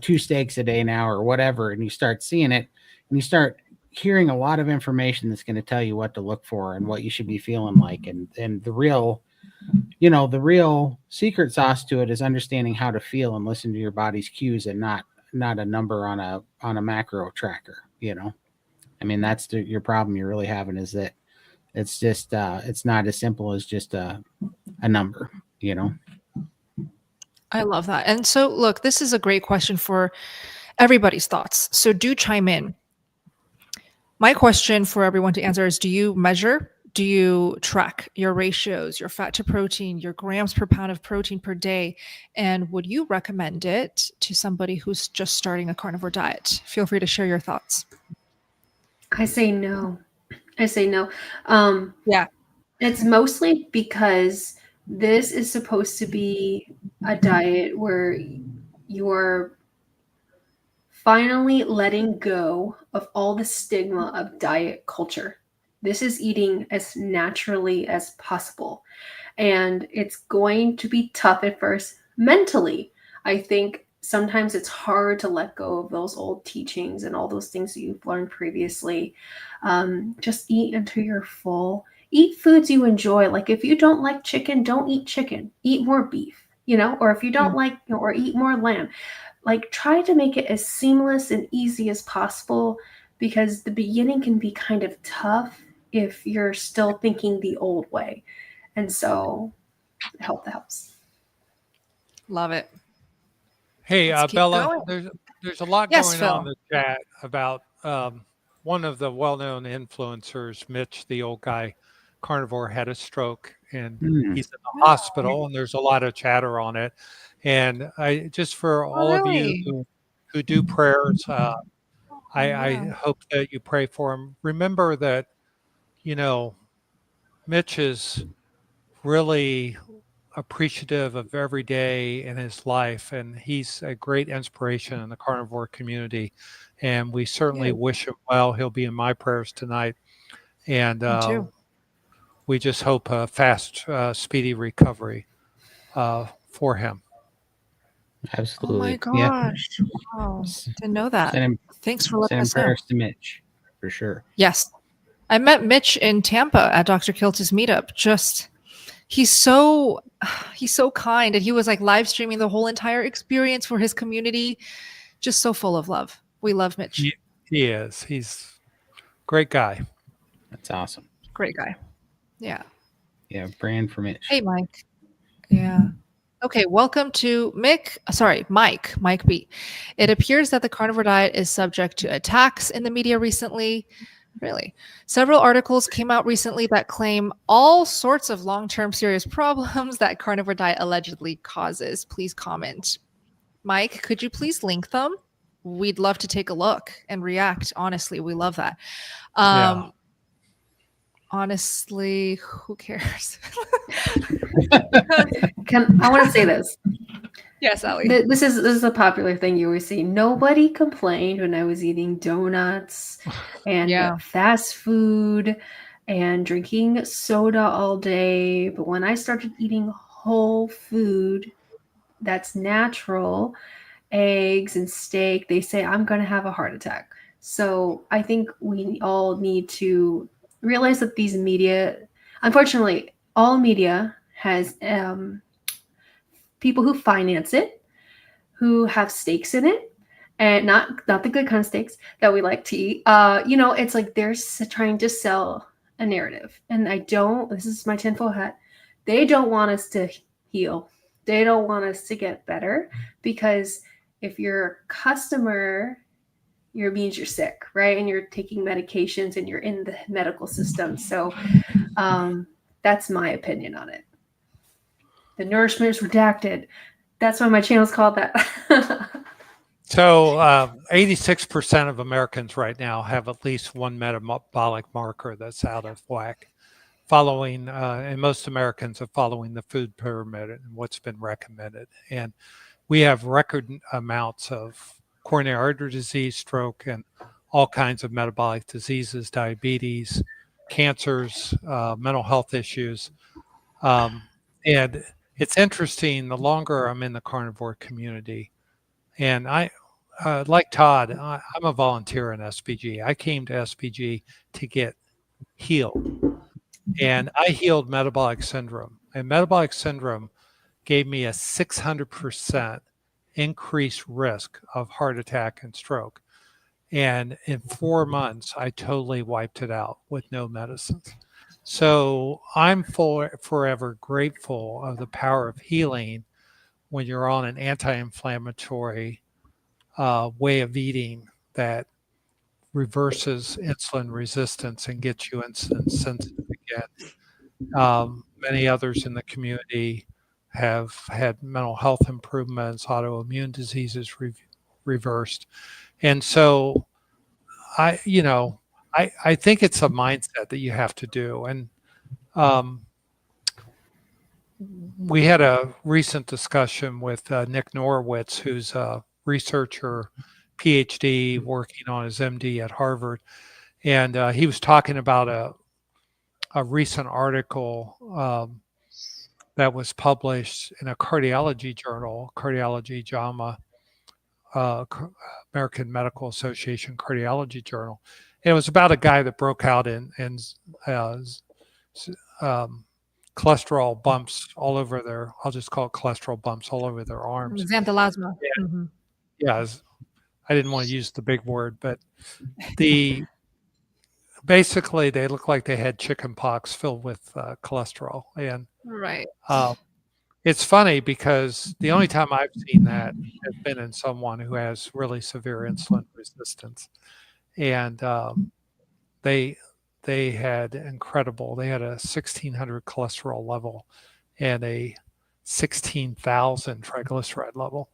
2 steaks a day now or whatever, and you start seeing it, and you start hearing a lot of information that's going to tell you what to look for and what you should be feeling like, and the real secret sauce to it is understanding how to feel and listen to your body's cues, and not a number on a macro tracker. I mean, that's your problem you're really having, is that it's just it's not as simple as just a number. I love that. And so, look, this is a great question for everybody's thoughts. So do chime in. My question for everyone to answer is, do you measure? Do you track your ratios, your fat to protein, your grams per pound of protein per day? And would you recommend it to somebody who's just starting a carnivore diet? Feel free to share your thoughts. I say no. Yeah. It's mostly because this is supposed to be a diet where you're finally letting go of all the stigma of diet culture. This is eating as naturally as possible. And it's going to be tough at first mentally. I think sometimes it's hard to let go of those old teachings and all those things that you've learned previously. Just eat until you're full. Eat foods you enjoy. Like if you don't like chicken, don't eat chicken. Eat more beef, or if you don't like, or eat more lamb. Like try to make it as seamless and easy as possible, because the beginning can be kind of tough if you're still thinking the old way. And so that helps. Love it. Hey, Let's keep Bella, going. there's a lot Yes, going Phil. on in the chat about one of the well-known influencers, Mitch, the old guy, carnivore, had a stroke, and he's in the hospital, and there's a lot of chatter on it. And I just for all of you who do prayers, I hope that you pray for him. Remember that, Mitch is really appreciative of every day in his life, and he's a great inspiration in the carnivore community, and we certainly wish him well. He'll be in my prayers tonight, and we just hope a fast, speedy recovery for him. Absolutely. Oh my gosh. Yeah. Wow. Didn't know that. Thanks for letting us know. Prayers to Mitch, for sure. Yes. I met Mitch in Tampa at Dr. Kilt's meetup. He's so kind, and he was like live streaming the whole entire experience for his community. Just so full of love. We love Mitch. He is. He's a great guy. That's awesome. Great guy. Yeah. Yeah, praying for Mitch. Hey, Mike. Yeah. Okay, welcome to Mike B. It appears that the carnivore diet is subject to attacks in the media recently. Really? Several articles came out recently that claim all sorts of long-term serious problems that carnivore diet allegedly causes. Please comment. Mike, could you please link them? We'd love to take a look and react. Honestly, we love that. Honestly, who cares? I want to say this. Yes, Ellie. This is a popular thing you always see. Nobody complained when I was eating donuts and fast food and drinking soda all day. But when I started eating whole food that's natural, eggs and steak, they say I'm going to have a heart attack. So I think we all need to realize that these media, unfortunately, all media has people who finance it, who have stakes in it, and not the good kind of steaks that we like to eat. It's like they're trying to sell a narrative. And this is my tinfoil hat. They don't want us to heal. They don't want us to get better, because if you're a customer, it means you're sick, right? And you're taking medications and you're in the medical system. So that's my opinion on it. The Nourishment is Redacted. That's why my channel's called that. So 86% of Americans right now have at least one metabolic marker that's out of whack, and most Americans are following the food pyramid and what's been recommended. And we have record amounts of coronary artery disease, stroke, and all kinds of metabolic diseases, diabetes, cancers, mental health issues. And it's interesting, the longer I'm in the carnivore community, and I, like Todd, I'm a volunteer in SBG. I came to SBG to get healed, and I healed metabolic syndrome. And metabolic syndrome gave me a 600% increased risk of heart attack and stroke. And in 4 months, I totally wiped it out with no medicines. So I'm forever grateful of the power of healing when you're on an anti-inflammatory way of eating that reverses insulin resistance and gets you insulin sensitive again. Many others in the community have had mental health improvements, autoimmune diseases reversed. And so I think it's a mindset that you have to do. And we had a recent discussion with Nick Norowitz, who's a researcher, PhD, working on his MD at Harvard. And he was talking about a recent article that was published in a cardiology journal, Cardiology JAMA, American Medical Association Cardiology Journal. And it was about a guy that broke out in cholesterol bumps all over their, I'll just call it cholesterol bumps all over their arms. Xanthelasma. Yeah. Mm-hmm. Yeah, I didn't want to use the big word, but basically they looked like they had chicken pox filled with cholesterol. And Right. it's funny because the only time I've seen that has been in someone who has really severe insulin resistance. And they had they had a 1,600 cholesterol level and a 16,000 triglyceride level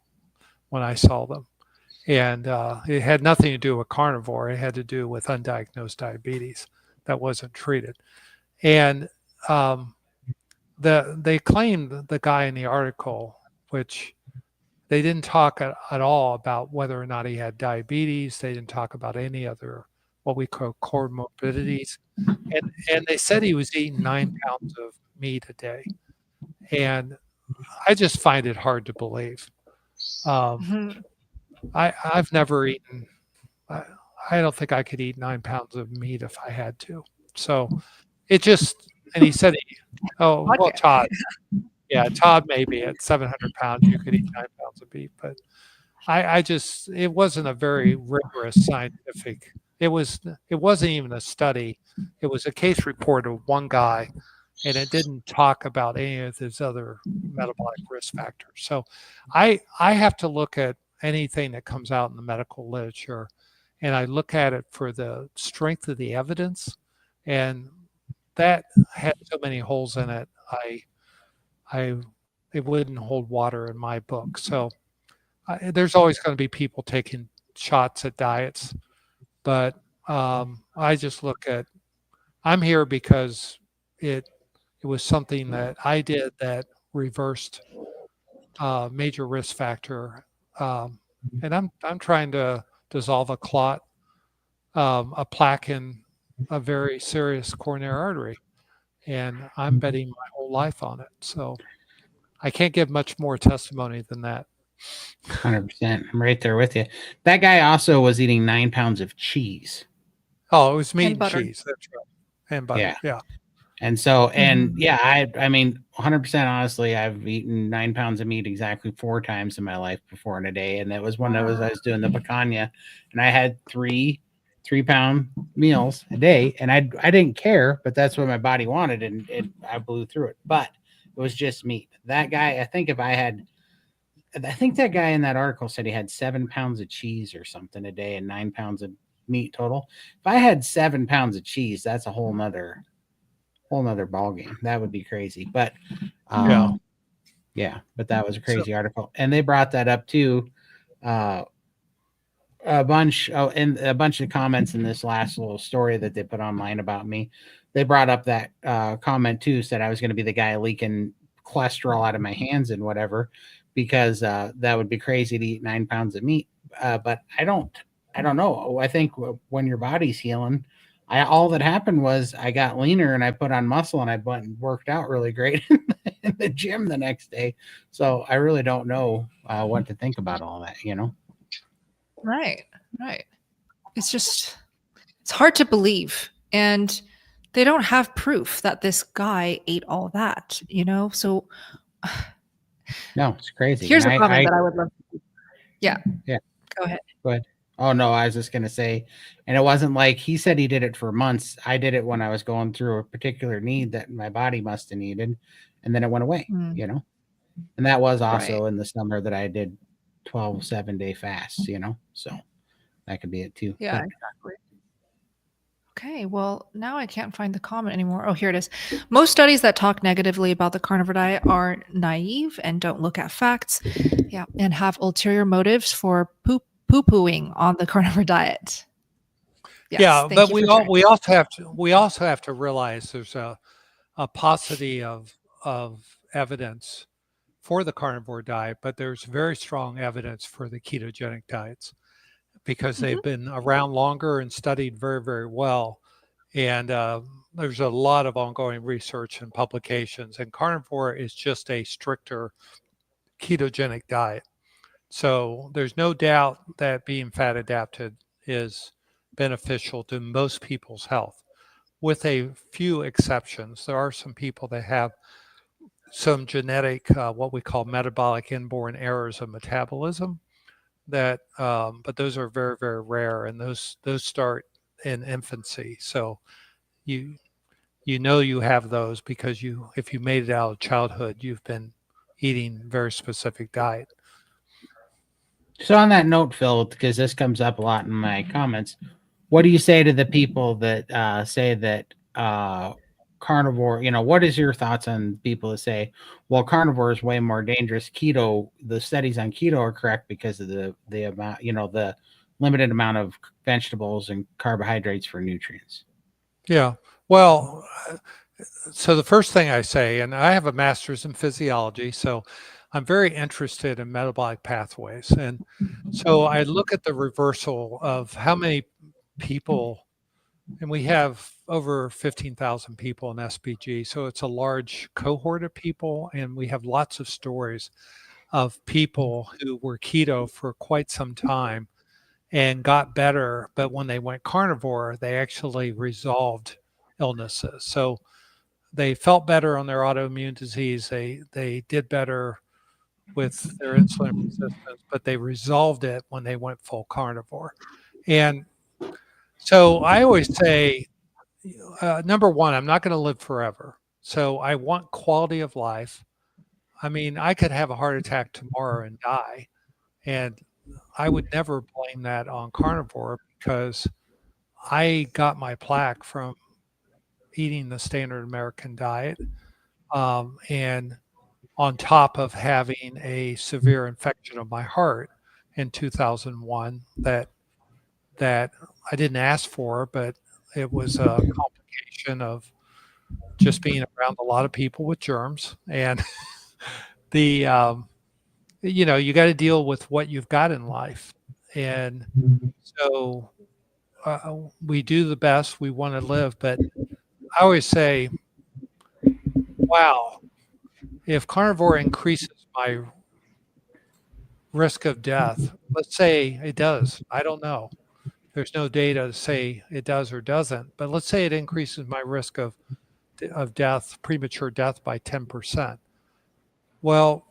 when I saw them. And it had nothing to do with carnivore. It had to do with undiagnosed diabetes that wasn't treated. And they claimed, the guy in the article, which they didn't talk at all about whether or not he had diabetes. They didn't talk about any other, what we call comorbidities. And they said he was eating 9 pounds of meat a day. And I just find it hard to believe. I've never eaten, I don't think I could eat 9 pounds of meat if I had to. So it just, and he said, Todd. Yeah, Todd maybe at 700 pounds, you could eat 9 pounds of meat. But it wasn't a very rigorous scientific, it wasn't even a study. It was a case report of one guy, and it didn't talk about any of his other metabolic risk factors. So I have to look at anything that comes out in the medical literature, and I look at it for the strength of the evidence, and that had so many holes in it, it wouldn't hold water in my book. So there's always going to be people taking shots at diets, but I just look at, I'm here because it was something that I did that reversed major risk factor. And I'm trying to dissolve a clot, a plaque in a very serious coronary artery, and I'm betting my whole life on it. So I can't give much more testimony than that. 100%. I'm right there with you. That guy also was eating 9 pounds of cheese. Oh, it was meat and butter. cheese. That's right. And butter. Yeah. And so, and yeah, I mean, 100% honestly, I've eaten 9 pounds of meat exactly 4 times in my life before in a day. And that was when I was doing the picanha, and I had 3-pound meals a day, and I didn't care, but that's what my body wanted. And I blew through it, but it was just meat. That guy, I think that guy in that article said he had 7 pounds of cheese or something a day and 9 pounds of meat total. If I had 7 pounds of cheese, that's a whole nother ball game. That would be crazy. But but that was a crazy article. And they brought that up too. A bunch of comments in this last little story that they put online about me. They brought up that comment too, said I was going to be the guy leaking cholesterol out of my hands and whatever, because that would be crazy to eat 9 pounds of meat. But I don't know. I think when your body's healing, all that happened was I got leaner and I put on muscle, and I went and worked out really great in the gym the next day. So I really don't know what to think about all that, Right. It's hard to believe. And they don't have proof that this guy ate all that, So no, it's crazy. Here's a comment that I would love to. Yeah. Go ahead. Oh no, I was just going to say, and it wasn't like he said he did it for months. I did it when I was going through a particular need that my body must have needed, and then it went away, and that was also in the summer that I did 12 7-day fasts, so that could be it too. Yeah, exactly. Okay, well, now I can't find the comment anymore. Oh, here it is. Most studies that talk negatively about the carnivore diet are naive and don't look at facts, and have ulterior motives for poo-pooing on the carnivore diet. Yes, but we also have to realize there's a paucity of evidence for the carnivore diet, but there's very strong evidence for the ketogenic diets, because they've been around longer and studied very, very well. And there's a lot of ongoing research and publications, and carnivore is just a stricter ketogenic diet. So there's no doubt that being fat adapted is beneficial to most people's health, with a few exceptions. There are some people that have some genetic, what we call metabolic inborn errors of metabolism that, but those are very, very rare, and those start in infancy. So you you have those because if you made it out of childhood, you've been eating very specific diet. So on that note, Phil, because this comes up a lot in my comments, what do you say to the people that say that carnivore? What is your thoughts on people that say, "Well, carnivore is way more dangerous. Keto, the studies on keto are correct because of the amount, the limited amount of vegetables and carbohydrates for nutrients." Yeah. Well, so the first thing I say, and I have a master's in physiology, so I'm very interested in metabolic pathways. And so I look at the reversal of how many people, and we have over 15,000 people in SBG. So it's a large cohort of people, and we have lots of stories of people who were keto for quite some time and got better. But when they went carnivore, they actually resolved illnesses. So they felt better on their autoimmune disease. They did better with their insulin resistance, but they resolved it when they went full carnivore. And so I always say, number one, I'm not going to live forever. So I want quality of life. I mean, I could have a heart attack tomorrow and die. And I would never blame that on carnivore because I got my plaque from eating the standard American diet. And on top of having a severe infection of my heart in 2001 that I didn't ask for, but it was a complication of just being around a lot of people with germs. And the you got to deal with what you've got in life. And so we do the best we want to live. But I always say, wow, if carnivore increases my risk of death, let's say it does. I don't know. There's no data to say it does or doesn't, but let's say it increases my risk of death, premature death by 10%. Well,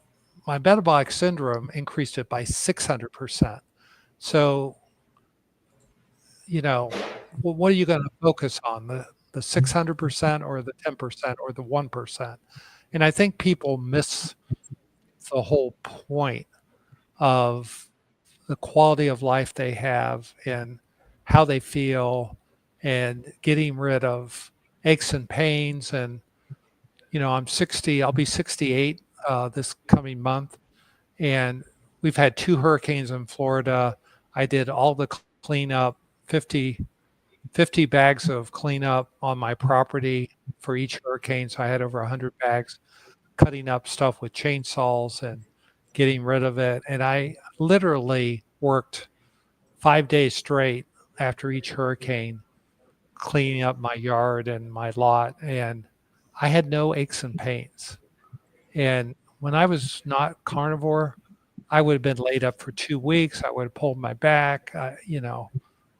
my metabolic syndrome increased it by 600%. So, what are you going to focus on? The 600% or the 10% or the 1%? And I think people miss the whole point of the quality of life they have and how they feel and getting rid of aches and pains. And, I'm 60, I'll be 68 this coming month. And we've had 2 hurricanes in Florida. I did all the cleanup, 50 bags of cleanup on my property for each hurricane. So I had over 100 bags, cutting up stuff with chainsaws and getting rid of it. And I literally worked 5 days straight after each hurricane, cleaning up my yard and my lot. And I had no aches and pains. And when I was not carnivore, I would have been laid up for 2 weeks. I would have pulled my back,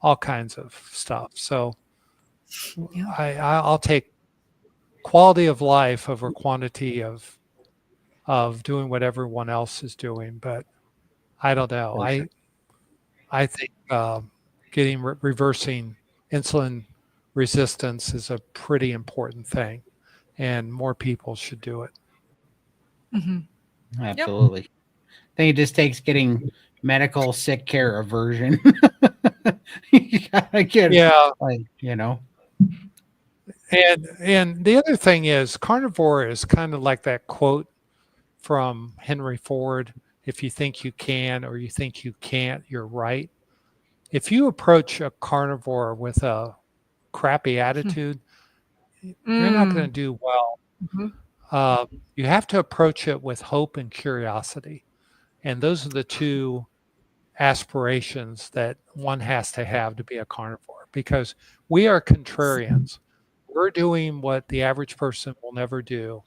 all kinds of stuff. So I'll take quality of life over quantity of doing what everyone else is doing. But I don't know. I think reversing insulin resistance is a pretty important thing, and more people should do it. Mm-hmm. Absolutely. I think it just takes getting medical sick care aversion. You gotta get, And the other thing is, carnivore is kind of like that quote from Henry Ford: "If you think you can or you think you can't, you're right." If you approach a carnivore with a crappy attitude, you're not going to do well. Mm-hmm. You have to approach it with hope and curiosity. And those are the 2 aspirations that one has to have to be a carnivore, because we are contrarians. We're doing what the average person will never do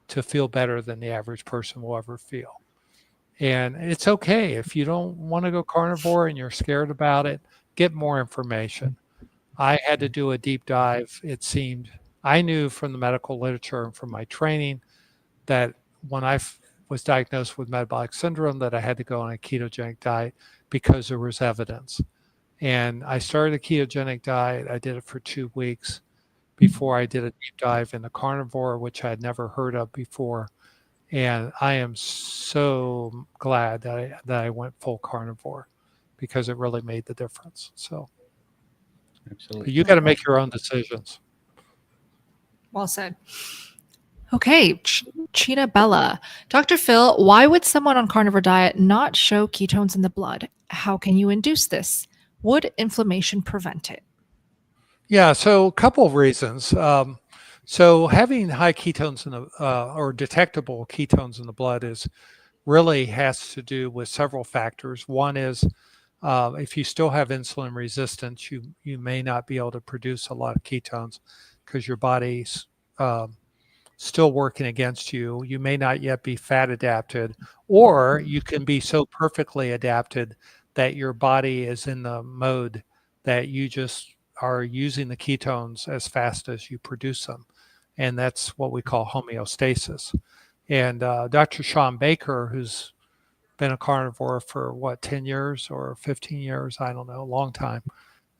to feel better than the average person will ever feel. And it's okay if you don't want to go carnivore and you're scared about it, get more information. I had to do a deep dive. It seemed I knew from the medical literature and from my training that when I was diagnosed with metabolic syndrome that I had to go on a ketogenic diet because there was evidence. And I started a ketogenic diet. I did it for 2 weeks before I did a deep dive into carnivore, which I had never heard of before. And I am so glad that I went full carnivore because it really made the difference. So Absolutely. you got to make your own decisions. Well said. Okay, China Bella. Dr. Phil, why would someone on carnivore diet not show ketones in the blood? How can you induce this? Would inflammation prevent it? Yeah, so a couple of reasons. So having high ketones in the or detectable ketones in the blood is really has to do with several factors. One is if you still have insulin resistance, you may not be able to produce a lot of ketones because your body's still working against you. You may not yet be fat adapted, or you can be so perfectly adapted that your body is in the mode that you just are using the ketones as fast as you produce them. And that's what we call homeostasis. And Dr. Sean Baker, who's been a carnivore for 10 years or 15 years, I don't know, a long time.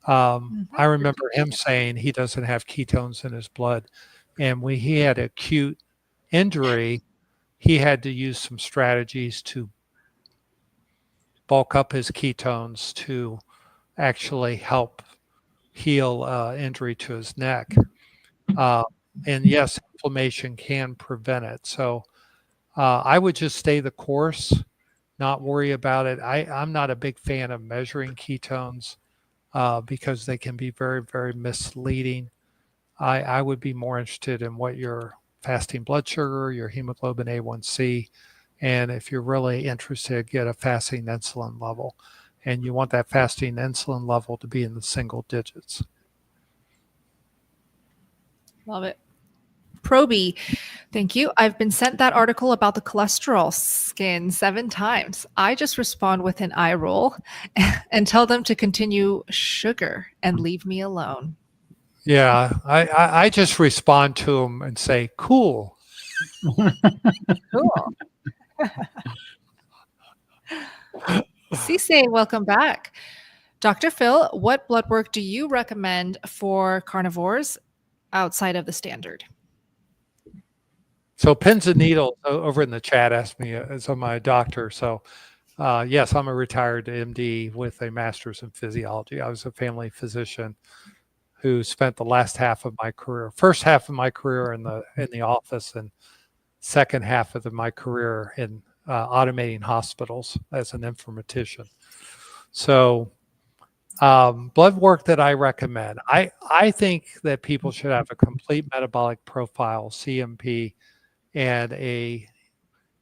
I remember him saying he doesn't have ketones in his blood. And when he had acute injury, he had to use some strategies to bulk up his ketones to actually help heal injury to his neck. And yes, inflammation can prevent it. So I would just stay the course, not worry about it. I'm not a big fan of measuring ketones because they can be very, very misleading. I would be more interested in what your fasting blood sugar, your hemoglobin A1C, and if you're really interested, get a fasting insulin level. And you want that fasting insulin level to be in the single digits. Love it. Proby, thank you. I've been sent that article about the cholesterol skin 7 times. I just respond with an eye roll and tell them to continue sugar and leave me alone. Yeah, I just respond to them and say, cool. Cool. Cisse, welcome back. Dr. Phil, what blood work do you recommend for carnivores outside of the standard? So pins and needles over in the chat asked me, as I'm my doctor. So yes, I'm a retired MD with a master's in physiology. I was a family physician who spent the first half of my career in the office, and second half of my career in automating hospitals as an informatician. So blood work that I recommend, I think that people should have a complete metabolic profile, CMP, and a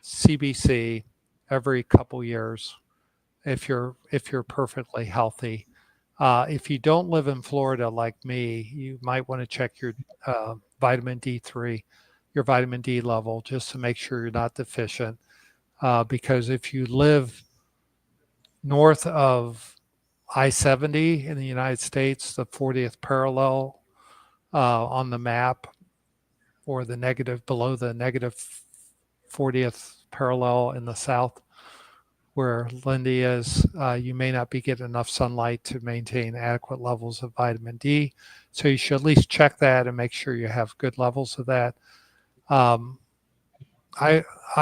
CBC every couple years if you're perfectly healthy. If you don't live in Florida like me, you might want to check your vitamin D3, your vitamin D level, just to make sure you're not deficient. Because if you live north of I-70 in the United States, the 40th parallel on the map, or below the negative 40th parallel in the south, where Lindy is, you may not be getting enough sunlight to maintain adequate levels of vitamin D. So you should at least check that and make sure you have good levels of that. I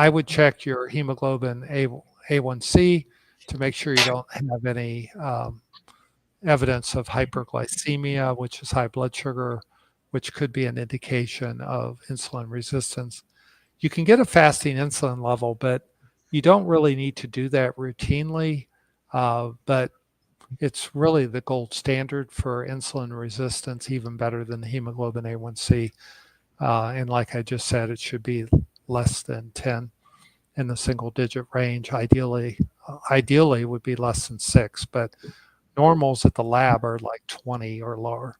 would check your hemoglobin A1C to make sure you don't have any evidence of hyperglycemia, which is high blood sugar, which could be an indication of insulin resistance. You can get a fasting insulin level, but you don't really need to do that routinely, but it's really the gold standard for insulin resistance, even better than the hemoglobin A1C. And like I just said, it should be less than 10 in the single digit range. Ideally would be less than 6, but normals at the lab are like 20 or lower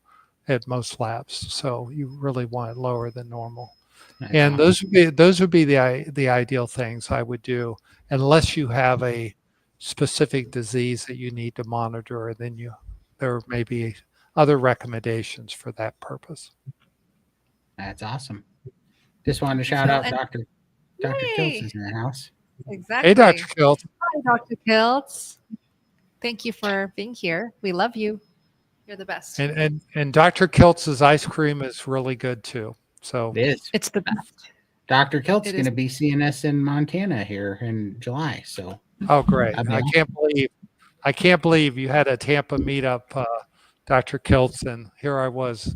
at most labs. So you really want it lower than normal. And those would be the ideal things I would do. unless you have a specific disease that you need to monitor, and then there may be other recommendations for that purpose. That's awesome. Just wanted to shout So, out and- Dr. Yay. Kiltz is in the house. Exactly. Hey, Dr. Kilt. Hi, Dr. Kiltz. Thank you for being here. We love you. You're the best. And Dr. Kiltz's ice cream is really good too. So It is. It's the best. Dr. Kiltz is It going is. to be seeing us in Montana here in July. So oh great. I mean- I can't believe you had a Tampa meetup, Dr. Kiltz, and here I was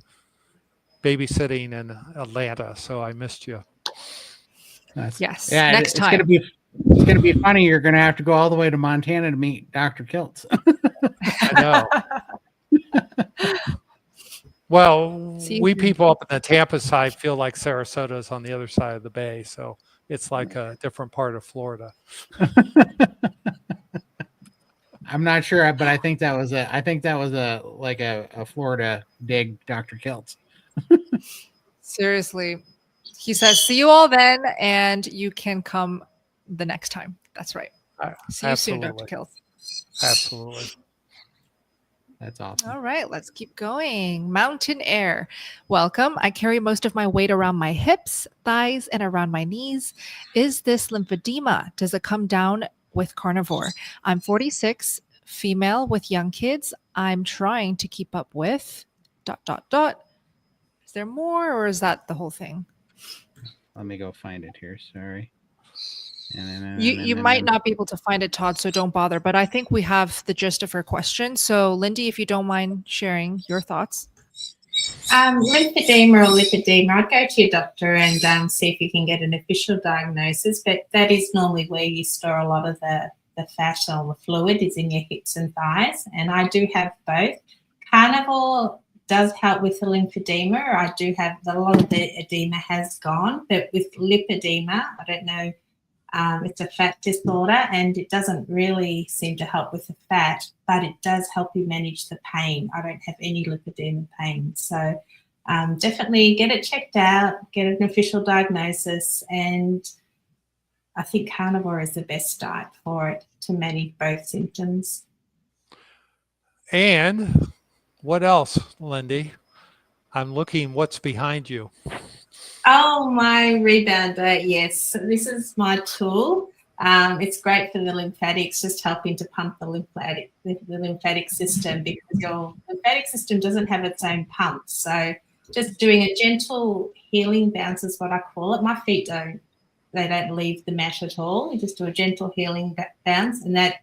babysitting in Atlanta, so I missed you. Yes. yeah, Next it's time. It's gonna be funny. You're gonna have to go all the way to Montana to meet Dr. Kiltz. I know. Well, See, we people up in the Tampa side feel like Sarasota is on the other side of the bay, so it's like a different part of Florida. I'm not sure, but I think that was a Florida dig, Dr. Kiltz. Seriously. He says, see you all then, and you can come the next time. That's right. See you soon, Dr. Absolutely. Kiltz. Absolutely. That's awesome. All right, let's keep going. Mountain Air. Welcome. I carry most of my weight around my hips, thighs, and around my knees. Is this lymphedema? Does it come down with carnivore? I'm 46, female with young kids. I'm trying to keep up with ... Is there more, or is that the whole thing? Let me go find it here. Sorry. You might not be able to find it, Todd, so don't bother. But I think we have the gist of her question. So, Lindy, if you don't mind sharing your thoughts. Lymphedema or lipedema, I'd go to your doctor and see if you can get an official diagnosis. But that is normally where you store a lot of the fat or the fluid is in your hips and thighs. And I do have both. Carnivore does help with the lymphedema. I do have a lot of the edema has gone, but with lipedema, I don't know. It's a fat disorder, and it doesn't really seem to help with the fat, but it does help you manage the pain. I don't have any lipedema pain. So definitely get it checked out, get an official diagnosis, and I think carnivore is the best diet for it to manage both symptoms. And what else, Lindy? I'm looking what's behind you. Oh, my rebounder, yes. So this is my tool. It's great for the lymphatics, just helping to pump the lymphatic system, because your lymphatic system doesn't have its own pump. So just doing a gentle healing bounce is what I call it. My feet don't leave the mat at all. You just do a gentle healing bounce, and that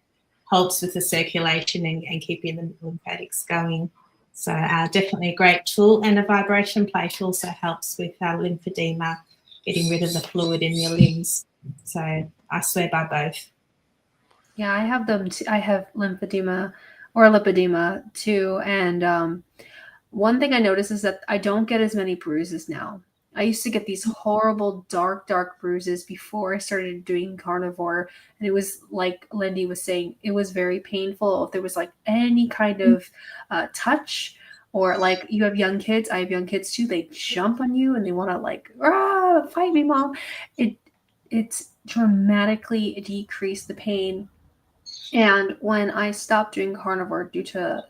helps with the circulation and keeping the lymphatics going. So definitely a great tool, and a vibration plate also helps with lymphedema, getting rid of the fluid in your limbs. So I swear by both. Yeah, I have them too. I have lymphedema or lipedema too. And one thing I noticed is that I don't get as many bruises now. I used to get these horrible dark bruises before I started doing carnivore. And it was like Lindy was saying, it was very painful. If there was like any kind of touch, or like you have young kids, I have young kids too. They jump on you and they want to like, fight me, mom. It's dramatically decreased the pain. And when I stopped doing carnivore due to,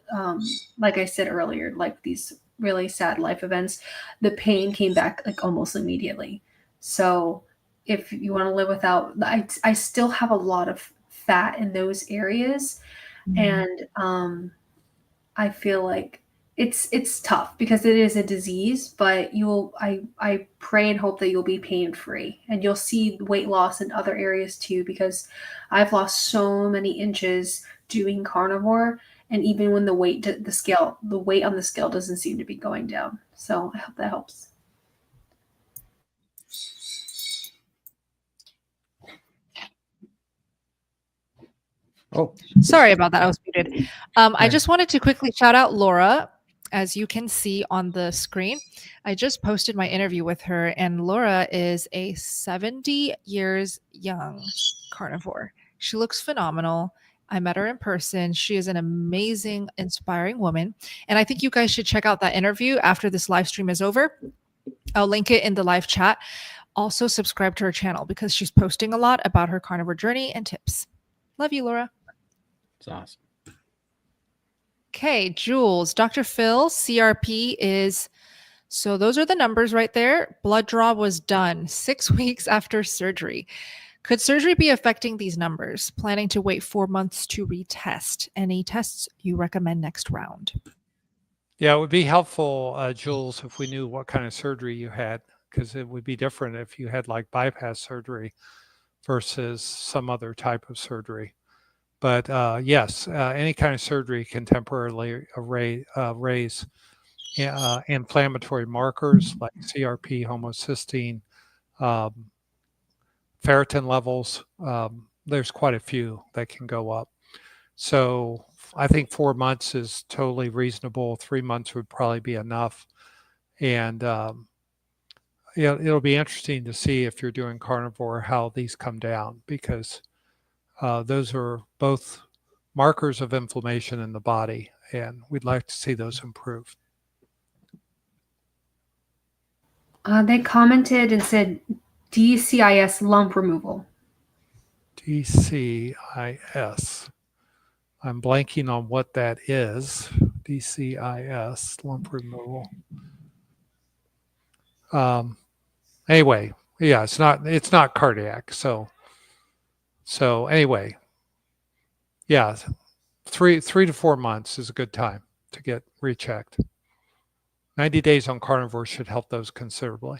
like I said earlier, like these really sad life events, the pain came back like almost immediately. So if you want to live without, I still have a lot of fat in those areas. And I feel like it's tough because it is a disease, but I pray and hope that you'll be pain free, and you'll see weight loss in other areas too, because I've lost so many inches doing carnivore. And even when the weight on the scale doesn't seem to be going down. So I hope that helps. Oh, Sorry about that. I was muted. I just wanted to quickly shout out Laura. As you can see on the screen, I just posted my interview with her, and Laura is a 70 years young carnivore. She looks phenomenal. I met her in person. She is an amazing, inspiring woman. And I think you guys should check out that interview after this live stream is over. I'll link it in the live chat. Also, subscribe to her channel because she's posting a lot about her carnivore journey and tips. Love you, Laura. It's awesome. Okay, Jules. Dr. Phil, CRP is, so those are the numbers right there. Blood draw was done 6 weeks after surgery. Could surgery be affecting these numbers? Planning to wait 4 months to retest. Any tests you recommend next round? Yeah, it would be helpful, Jules, if we knew what kind of surgery you had, because it would be different if you had like bypass surgery versus some other type of surgery. But yes, any kind of surgery can temporarily raise inflammatory markers like CRP, homocysteine, ferritin levels. There's quite a few that can go up. So I think 4 months is totally reasonable. 3 months would probably be enough. And it'll be interesting to see if you're doing carnivore, how these come down, because those are both markers of inflammation in the body, and we'd like to see those improve. They commented and said DCIS lump removal. DCIS. I'm blanking on what that is. DCIS, lump removal. Anyway, yeah, it's not cardiac. So anyway, yeah, 3 to 4 months is a good time to get rechecked. 90 days on carnivore should help those considerably.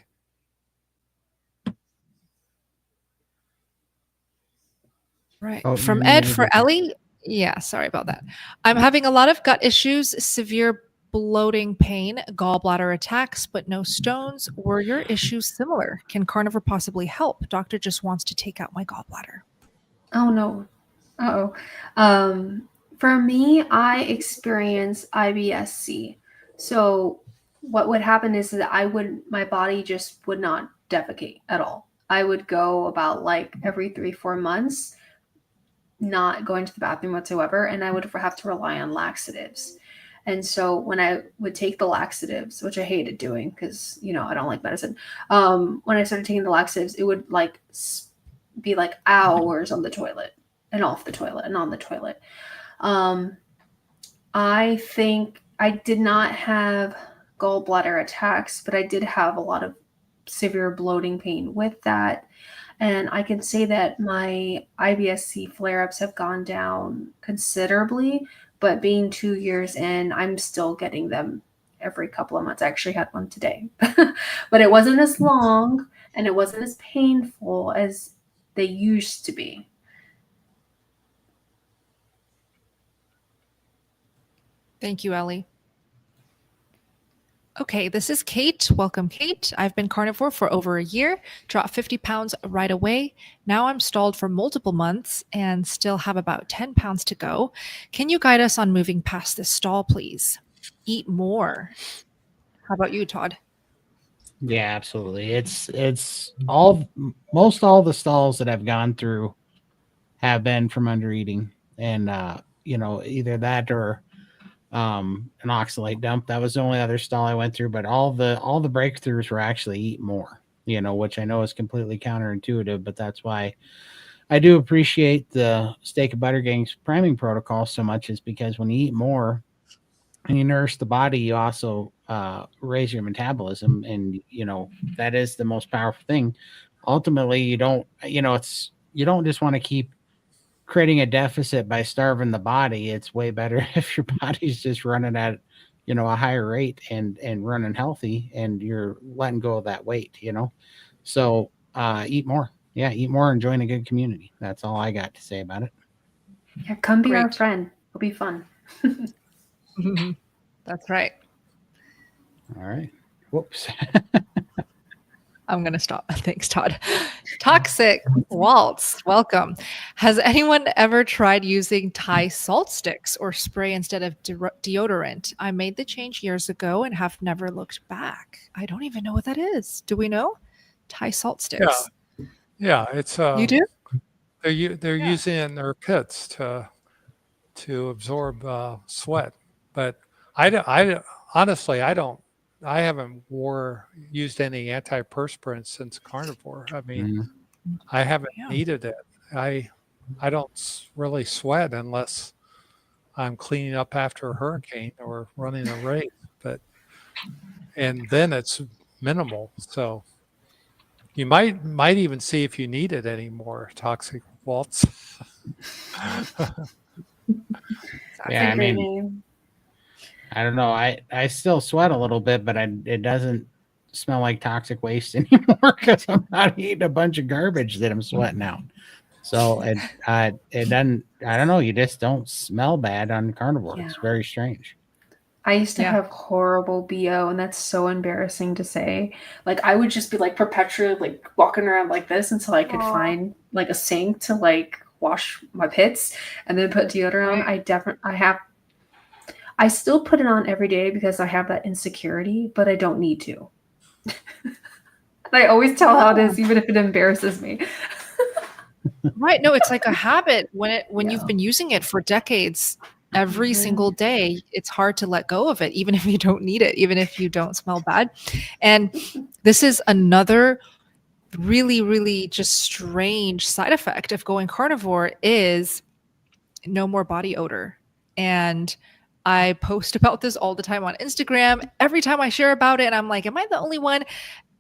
Right. Oh, From you're Ed muted for again. Ellie. Yeah, sorry about that. I'm having a lot of gut issues, severe bloating pain, gallbladder attacks, but no stones. Were your issues similar? Can carnivore possibly help? Doctor just wants to take out my gallbladder. Oh no. Uh-oh. For me, I experience IBS-C. So what would happen is that my body just would not defecate at all. I would go about like every 3-4 months, not going to the bathroom whatsoever, and I would have to rely on laxatives. And so when I would take the laxatives, which I hated doing because, I don't like medicine. When I started taking the laxatives, it would like be like hours on the toilet and off the toilet and on the toilet. I think I did not have gallbladder attacks, but I did have a lot of severe bloating pain with that. And I can say that my IBS-C flare-ups have gone down considerably, but being 2 years in, I'm still getting them every couple of months. I actually had one today, but it wasn't as long and it wasn't as painful as they used to be. Thank you, Ellie. Okay, this is Kate. Welcome, Kate. I've been carnivore for over a year, dropped 50 pounds right away. Now I'm stalled for multiple months and still have about 10 pounds to go. Can you guide us on moving past this stall, please? Eat more. How about you, Todd? Yeah, absolutely. It's most all the stalls that I've gone through have been from undereating, and either that or an oxalate dump. That was the only other stall I went through, but all the breakthroughs were actually eat more, which I know is completely counterintuitive, but that's why I do appreciate the Steak and Butter Gang's priming protocol so much, is because when you eat more and you nourish the body, you also raise your metabolism, and that is the most powerful thing. Ultimately, you don't just want to keep creating a deficit by starving the body. It's way better if your body's just running at a higher rate and running healthy, and you're letting go of that weight. So eat more. Eat more and join a good community. That's all I got to say about it. Yeah, come be our Great. friend. It'll be fun. That's right. All right. Whoops. I'm going to stop. Thanks, Todd. Toxic Waltz, welcome. Has anyone ever tried using Thai salt sticks or spray instead of deodorant? I made the change years ago and have never looked back. I don't even know what that is. Do we know? Thai salt sticks. Yeah, it's you do? They're using it in their pits to absorb sweat, but I honestly, I don't used any antiperspirant since carnivore. I mean, Mhm. I haven't Yeah. needed it. I don't really sweat unless I'm cleaning up after a hurricane or running a race, and then it's minimal. So you might even see if you need it anymore, toxic Waltz. That's Yeah, a I great mean, name. I don't know. I still sweat a little bit, but it doesn't smell like toxic waste anymore because I'm not eating a bunch of garbage that I'm sweating out. So it doesn't. I don't know. You just don't smell bad on carnivore. Yeah. It's very strange. I used to Yeah. have horrible BO, and that's so embarrassing to say. Like, I would just be like perpetually like walking around like this until I could find like a sink to like wash my pits and then put deodorant on. I still put it on every day because I have that insecurity, but I don't need to. I always tell how it is, even if it embarrasses me. Right. No, it's like a habit when you've Yeah. been using it for decades, every Mhm. single day, it's hard to let go of it, even if you don't need it, even if you don't smell bad. And this is another really, really just strange side effect of going carnivore is no more body odor. And I post about this all the time on Instagram. Every time I share about it, and I'm like, am I the only one?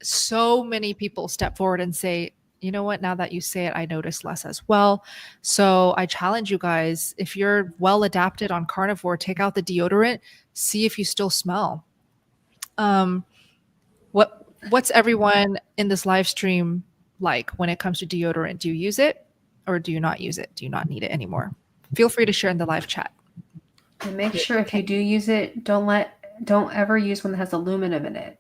So many people step forward and say, you know what, now that you say it, I notice less as well. So I challenge you guys, if you're well adapted on carnivore, take out the deodorant, see if you still smell. What's everyone in this live stream like when it comes to deodorant? Do you use it or do you not use it? Do you not need it anymore? Feel free to share in the live chat. And make sure if you do use it, don't ever use one that has aluminum in it.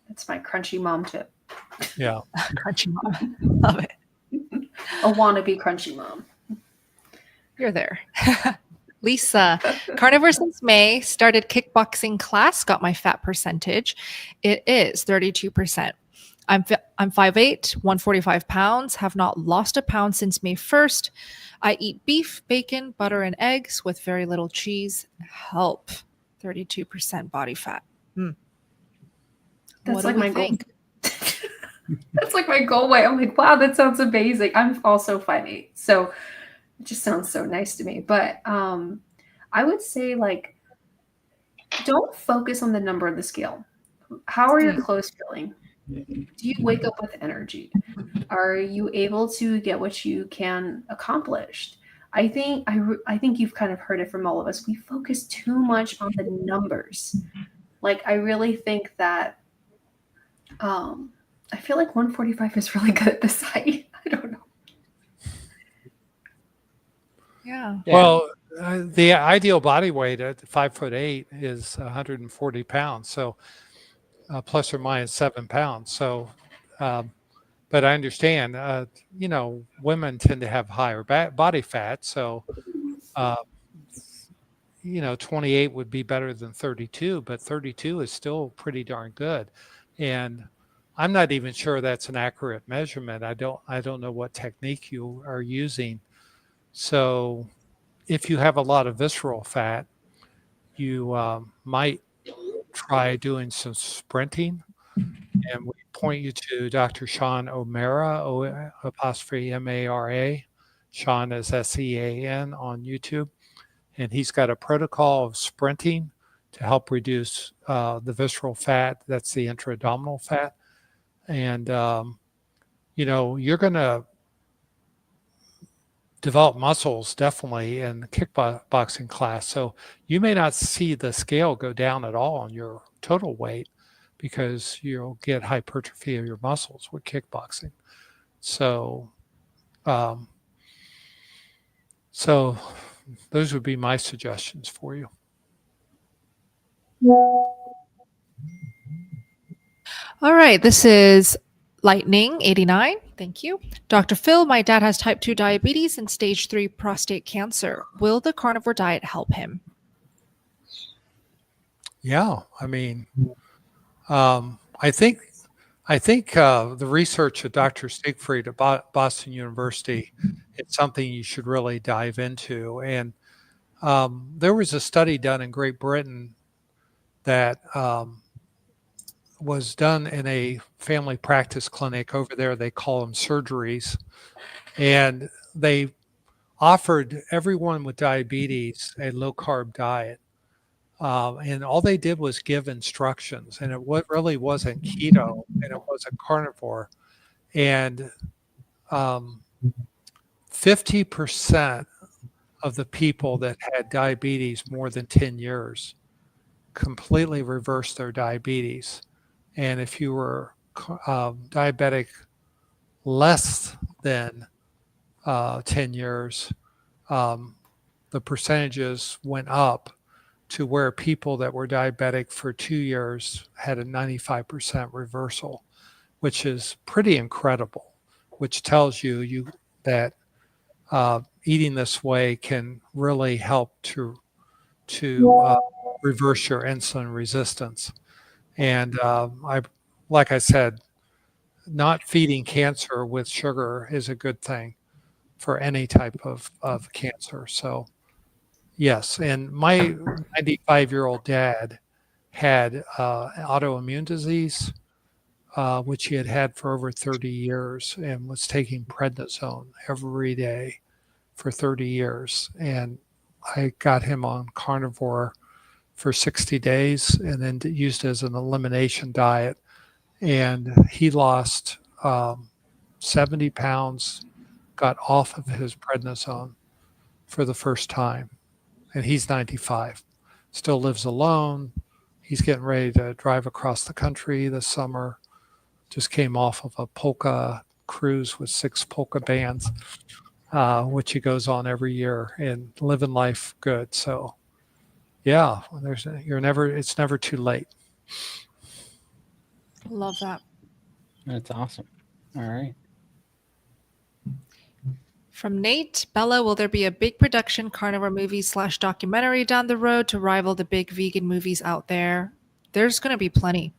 That's my crunchy mom tip. Yeah. Crunchy mom. Love it. A wannabe crunchy mom. You're there. Lisa, carnivore since May, started kickboxing class, got my fat percentage. It is 32%. I'm 5'8", 145 pounds, have not lost a pound since May 1st. I eat beef, bacon, butter, and eggs with very little cheese. Help. 32% body fat. That's What like do we my goal. think? That's like my goal weight. I'm like, wow, that sounds amazing. I'm also 5'8", so it just sounds so nice to me. But I would say, like, don't focus on the number of the scale. How are your clothes feeling? Do you wake up with energy? Are you able to get what you can accomplish? I think you've kind of heard it from all of us. We focus too much on the numbers. Like, I really think that I feel like 145 is really good at this height. I don't know. Yeah. Well, the ideal body weight at 5'8" is 140 pounds. So plus or minus 7 pounds. So, but I understand, women tend to have higher body fat. So, 28 would be better than 32, but 32 is still pretty darn good. And I'm not even sure that's an accurate measurement. I don't know what technique you are using. So if you have a lot of visceral fat, you might try doing some sprinting. And we point you to Dr. Sean O'Mara, O''Mara. Sean is SEAN on YouTube. And he's got a protocol of sprinting to help reduce the visceral fat. That's the intra-abdominal fat. And, you're going to develop muscles definitely in the kickboxing class. So you may not see the scale go down at all on your total weight because you'll get hypertrophy of your muscles with kickboxing. So, so those would be my suggestions for you. All right. This is Lightning 89. Thank you. Dr. Phil, my dad has type 2 diabetes and stage 3 prostate cancer. Will the carnivore diet help him? Yeah. I mean, I think the research of Dr. Siegfried at Boston University is something you should really dive into. And there was a study done in Great Britain that was done in a family practice clinic over there. They call them surgeries. And they offered everyone with diabetes a low-carb diet. And all they did was give instructions. And it really wasn't keto, and it wasn't carnivore. And 50% of the people that had diabetes more than 10 years completely reversed their diabetes. And if you were diabetic less than 10 years, the percentages went up to where people that were diabetic for 2 years had a 95% reversal, which is pretty incredible, which tells you that eating this way can really help to reverse your insulin resistance. And like I said, not feeding cancer with sugar is a good thing for any type of cancer. So yes, and my 95-year-old dad had autoimmune disease, which he had had for over 30 years, and was taking prednisone every day for 30 years. And I got him on carnivore for 60 days and then used it as an elimination diet. And he lost 70 pounds, got off of his prednisone for the first time. And he's 95, still lives alone. He's getting ready to drive across the country this summer. Just came off of a polka cruise with 6 polka bands, which he goes on every year, and living life good. So yeah, it's never too late. Love that. That's awesome. All right. From Nate, Bella, will there be a big production carnivore movie / documentary down the road to rival the big vegan movies out there? There's going to be plenty.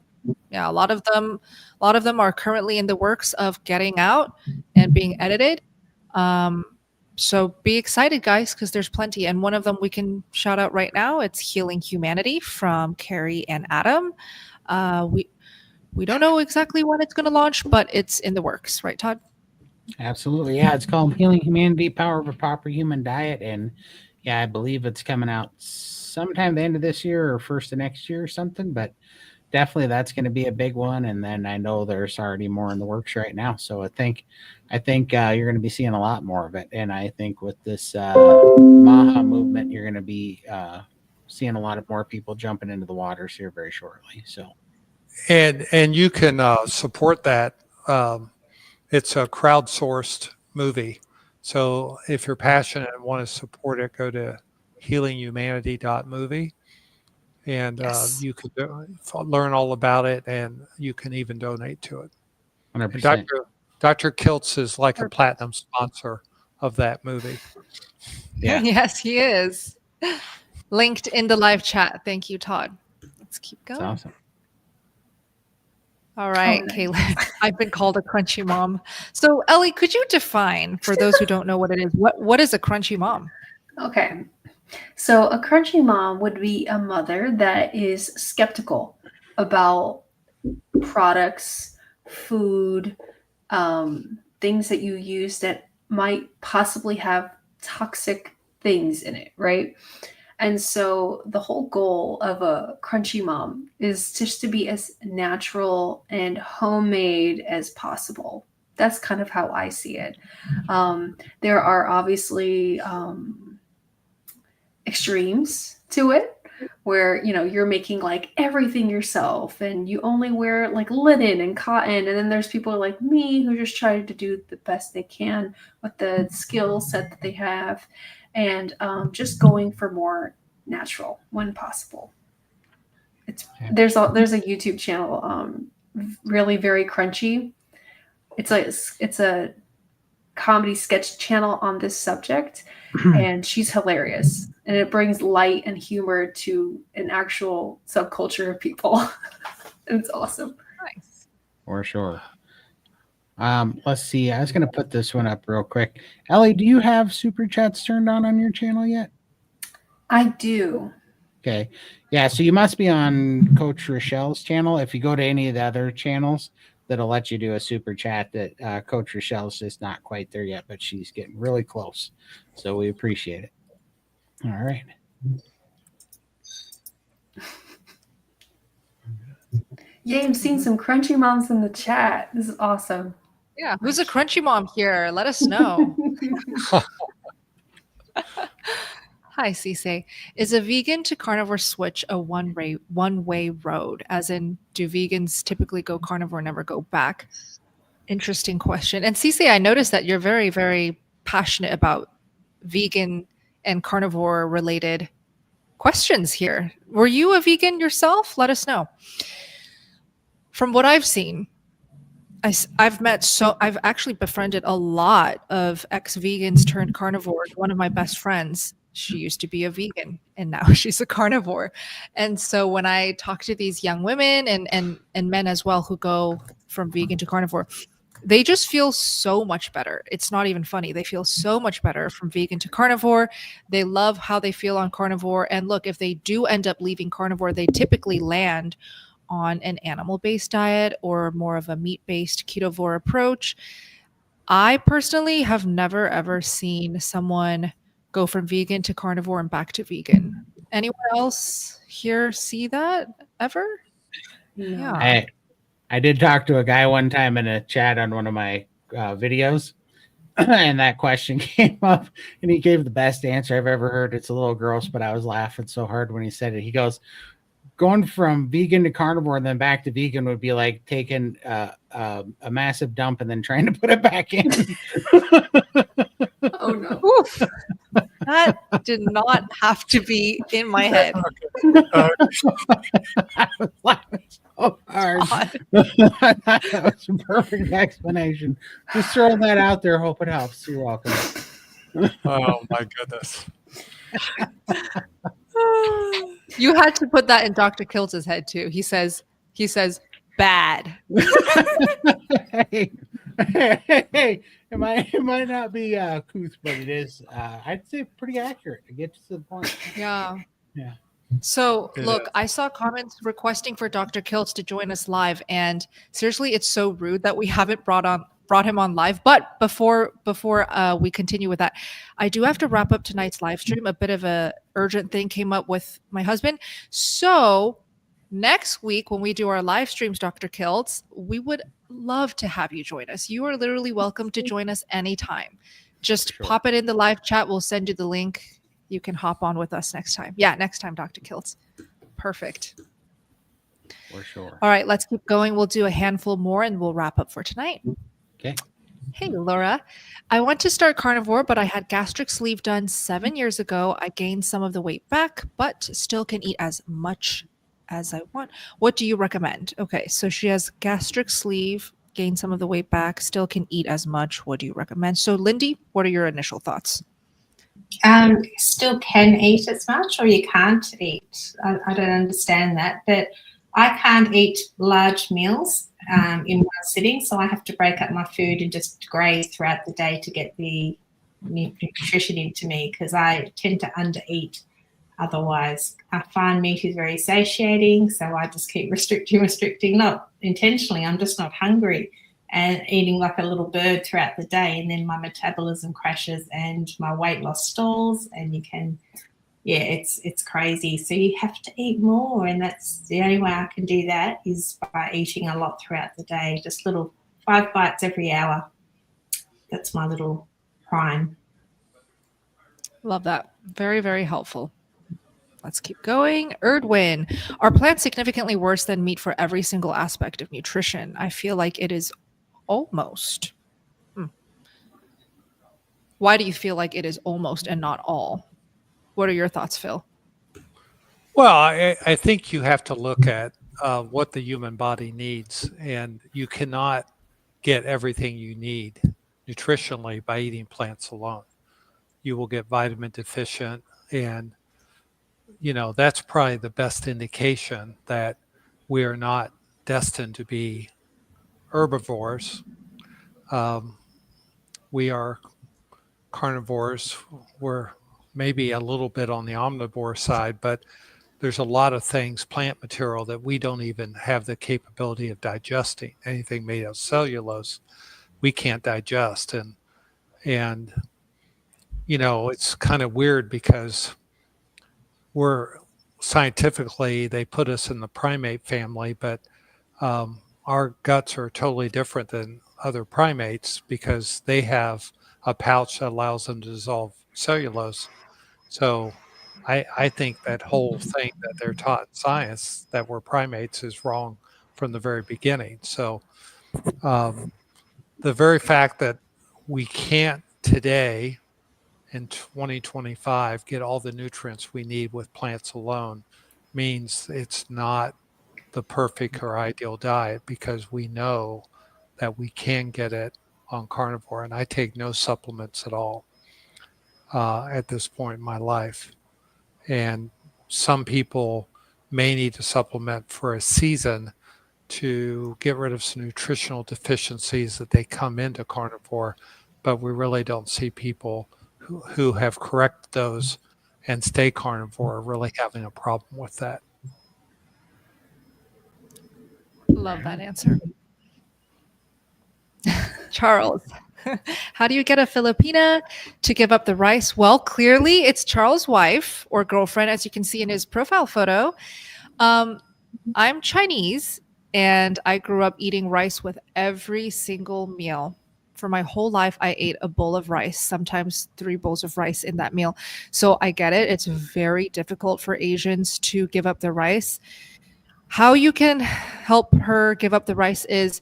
Yeah, a lot of them are currently in the works of getting out and being edited. So be excited, guys, because there's plenty. And one of them we can shout out right now. It's Healing Humanity from Carrie and Adam. We don't know exactly when it's going to launch, but it's in the works, right, Todd? Absolutely. Yeah, it's called Healing Humanity, Power of a Proper Human Diet. And yeah, I believe it's coming out sometime the end of this year or first of next year or something, but definitely that's going to be a big one. And then I know there's already more in the works right now. So I think you're going to be seeing a lot more of it. And I think with this Maha movement, you're going to be seeing a lot of more people jumping into the waters here very shortly. So, and you can support that. It's a crowdsourced movie. So if you're passionate and want to support it, go to healinghumanity.movie. And Yes. you could learn all about it, and you can even donate to it. 100%. Dr. Kiltz is like a platinum sponsor of that movie. Yeah. Yes, he is. Linked in the live chat. Thank you, Todd. Let's keep going. That's awesome. All right, nice. Kayla. I've been called a crunchy mom. So, Ellie, could you define, for those who don't know what it is, what is a crunchy mom? Okay. So a crunchy mom would be a mother that is skeptical about products, food, things that you use that might possibly have toxic things in it, right? And so the whole goal of a crunchy mom is just to be as natural and homemade as possible. That's kind of how I see it. There are obviously extremes to it where you're making like everything yourself and you only wear like linen and cotton, and then there's people like me who just try to do the best they can with the skill set that they have, and just going for more natural when possible. There's a YouTube channel, really very crunchy. It's a comedy sketch channel on this subject, and she's hilarious, and it brings light and humor to an actual subculture of people. It's awesome. Nice. For sure. Let's see. I was going to put this one up real quick. Ellie, do you have super chats turned on your channel yet? I do. Okay. Yeah. So you must be on Coach Rochelle's channel. If you go to any of the other channels, that'll let you do a super chat. That Coach Rochelle's just not quite there yet, but she's getting really close. So we appreciate it. All right. Yay, I'm seeing some crunchy moms in the chat. This is awesome. Yeah. Who's a crunchy mom here? Let us know. Hi, Cisse. Is a vegan to carnivore switch a one-way road? As in, do vegans typically go carnivore, never go back? Interesting question. And Cisse, I noticed that you're very, very passionate about vegan and carnivore related questions here. Were you a vegan yourself? Let us know. From what I've seen, I've actually befriended a lot of ex-vegans turned carnivores. One of my best friends, she used to be a vegan and now she's a carnivore. And so when I talk to these young women and men as well who go from vegan to carnivore, they just feel so much better. It's not even funny. They feel so much better from vegan to carnivore. They love how they feel on carnivore. And look, if they do end up leaving carnivore, they typically land on an animal-based diet or more of a meat-based ketovore approach. I personally have never ever seen someone go from vegan to carnivore and back to vegan. Anyone else here see that ever? Yeah. I did talk to a guy one time in a chat on one of my videos, and that question came up, and he gave the best answer I've ever heard. It's a little gross, but I was laughing so hard when he said it. He goes, going from vegan to carnivore and then back to vegan would be like taking a massive dump and then trying to put it back in. Oh no. Oof. That did not have to be in my head. I was laughing so hard. That was a perfect explanation. Just throwing that out there. Hope it helps. You're welcome. Oh my goodness. You had to put that in Dr. Kiltz's head too. He says bad. Hey, it might not be couth, but it is. I'd say pretty accurate. It gets to the point. Yeah. Yeah. So It look, is. I saw comments requesting for Dr. Kiltz to join us live, and seriously, it's so rude that we haven't brought him on live. But before we continue with that, I do have to wrap up tonight's live stream. A bit of a urgent thing came up with my husband. So next week when we do our live streams, Dr. Kiltz, we would love to have you join us. You are literally welcome to join us anytime. Just Sure. pop it in the live chat. We'll send you the link. You can hop on with us next time. Yeah, next time, Dr. Kiltz. Perfect. For sure. All right, let's keep going. We'll do a handful more and we'll wrap up for tonight. Okay. Hey, Laura. I want to start carnivore, but I had gastric sleeve done 7 years ago. I gained some of the weight back, but still can eat as much as I want. What do you recommend? Okay, so she has gastric sleeve, gained some of the weight back, still can eat as much. What do you recommend? So, Lindy, what are your initial thoughts? Still can eat as much, or you can't eat. I don't understand that, but I can't eat large meals in one sitting, so I have to break up my food and just graze throughout the day to get the nutrition into me, because I tend to undereat otherwise. I find meat is very satiating, so I just keep restricting, not intentionally. I'm just not hungry, and eating like a little bird throughout the day, and then my metabolism crashes and my weight loss stalls, and it's crazy. So you have to eat more, and that's the only way I can do that is by eating a lot throughout the day, just little 5 bites every hour. That's my little prime. Love that. Very, very helpful. Let's keep going. Erdwin, are plants significantly worse than meat for every single aspect of nutrition? I feel like it is almost. Why do you feel like it is almost and not all? What are your thoughts, Phil? Well, I think you have to look at what the human body needs, and you cannot get everything you need nutritionally by eating plants alone. You will get vitamin deficient, and that's probably the best indication that we are not destined to be herbivores. We are carnivores. We're maybe a little bit on the omnivore side, but there's a lot of things, plant material, that we don't even have the capability of digesting. Anything made of cellulose, we can't digest. And it's kind of weird because we're scientifically, they put us in the primate family, but our guts are totally different than other primates because they have a pouch that allows them to dissolve cellulose. So I think that whole thing that they're taught in science that we're primates is wrong from the very beginning. So the very fact that we can't today in 2025 get all the nutrients we need with plants alone means it's not the perfect or ideal diet, because we know that we can get it on carnivore. And I take no supplements at all at this point in my life. And some people may need to supplement for a season to get rid of some nutritional deficiencies that they come into carnivore, but we really don't see people who have corrected those and stay carnivore really having a problem with that. Love that answer. Charles, how do you get a Filipina to give up the rice? Well, clearly it's Charles' wife or girlfriend, as you can see in his profile photo. I'm Chinese, and I grew up eating rice with every single meal. For my whole life, I ate a bowl of rice, sometimes 3 bowls of rice in that meal. So I get it. It's very difficult for Asians to give up the rice. How you can help her give up the rice is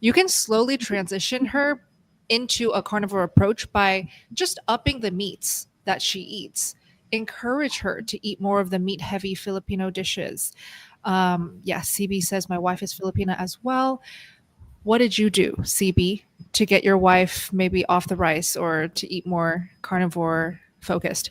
you can slowly transition her into a carnivore approach by just upping the meats that she eats. Encourage her to eat more of the meat-heavy Filipino dishes. CB says my wife is Filipina as well. What did you do, CB, to get your wife maybe off the rice or to eat more carnivore focused?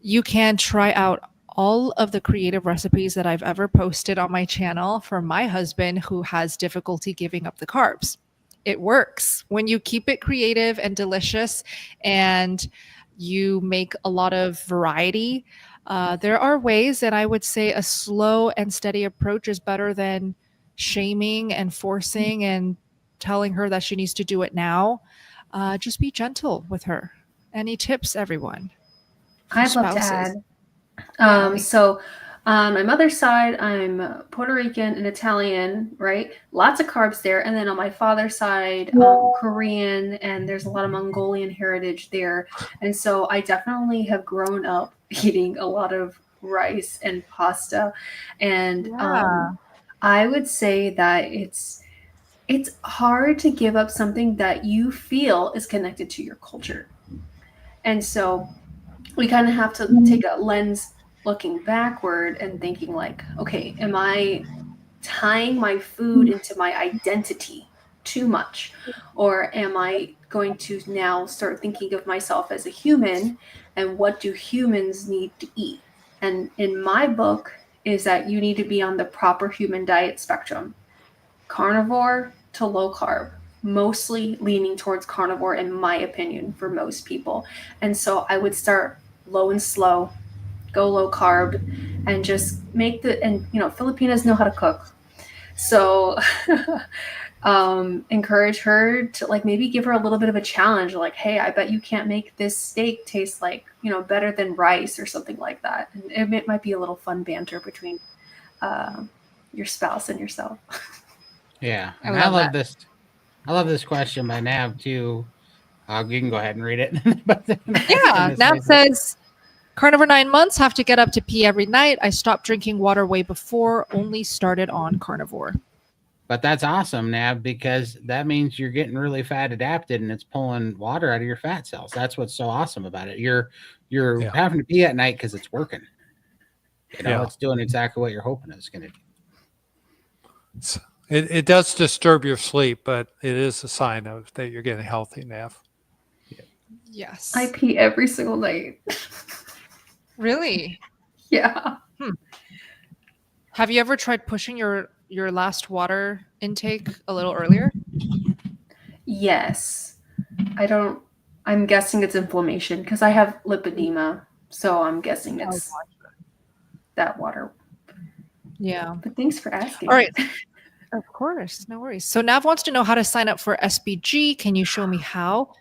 You can try out all of the creative recipes that I've ever posted on my channel for my husband who has difficulty giving up the carbs. It works when you keep it creative and delicious and you make a lot of variety. There are ways, and I would say a slow and steady approach is better than shaming and forcing and telling her that she needs to do it now. Just be gentle with her. Any tips, everyone? I'd love to add. So on my mother's side, I'm Puerto Rican and Italian, right? Lots of carbs there. And then on my father's side, Korean, and there's a lot of Mongolian heritage there. And so I definitely have grown up eating a lot of rice and pasta. And I would say that it's hard to give up something that you feel is connected to your culture. And so we kind of have to take a lens looking backward and thinking like, okay, am I tying my food into my identity too much? Or am I going to now start thinking of myself as a human and what do humans need to eat? And in my book is that you need to be on the proper human diet spectrum, carnivore to low carb, mostly leaning towards carnivore in my opinion for most people. And so I would start low and slow, go low carb, and just make Filipinas know how to cook. So encourage her to like maybe give her a little bit of a challenge, like, hey, I bet you can't make this steak taste like, better than rice or something like that. And it might be a little fun banter between your spouse and yourself. Yeah. And I love this. I love this question by Nav too. You can go ahead and read it. Nav says, carnivore 9 months, have to get up to pee every night. I stopped drinking water way before, only started on carnivore. But that's awesome, Nav, because that means you're getting really fat adapted and it's pulling water out of your fat cells. That's what's so awesome about it. You're having to pee at night because it's working. It's doing exactly what you're hoping it's going to do. It does disturb your sleep, but it is a sign of that you're getting healthy, Nav. Yes. I pee every single night. Really? Yeah. Have you ever tried pushing your last water intake a little earlier? Yes. I'm guessing it's inflammation because I have lipedema. So I'm guessing it's that water. Yeah. But thanks for asking. All right. Of course. No worries. So Nav wants to know how to sign up for SBG. Can you show me how?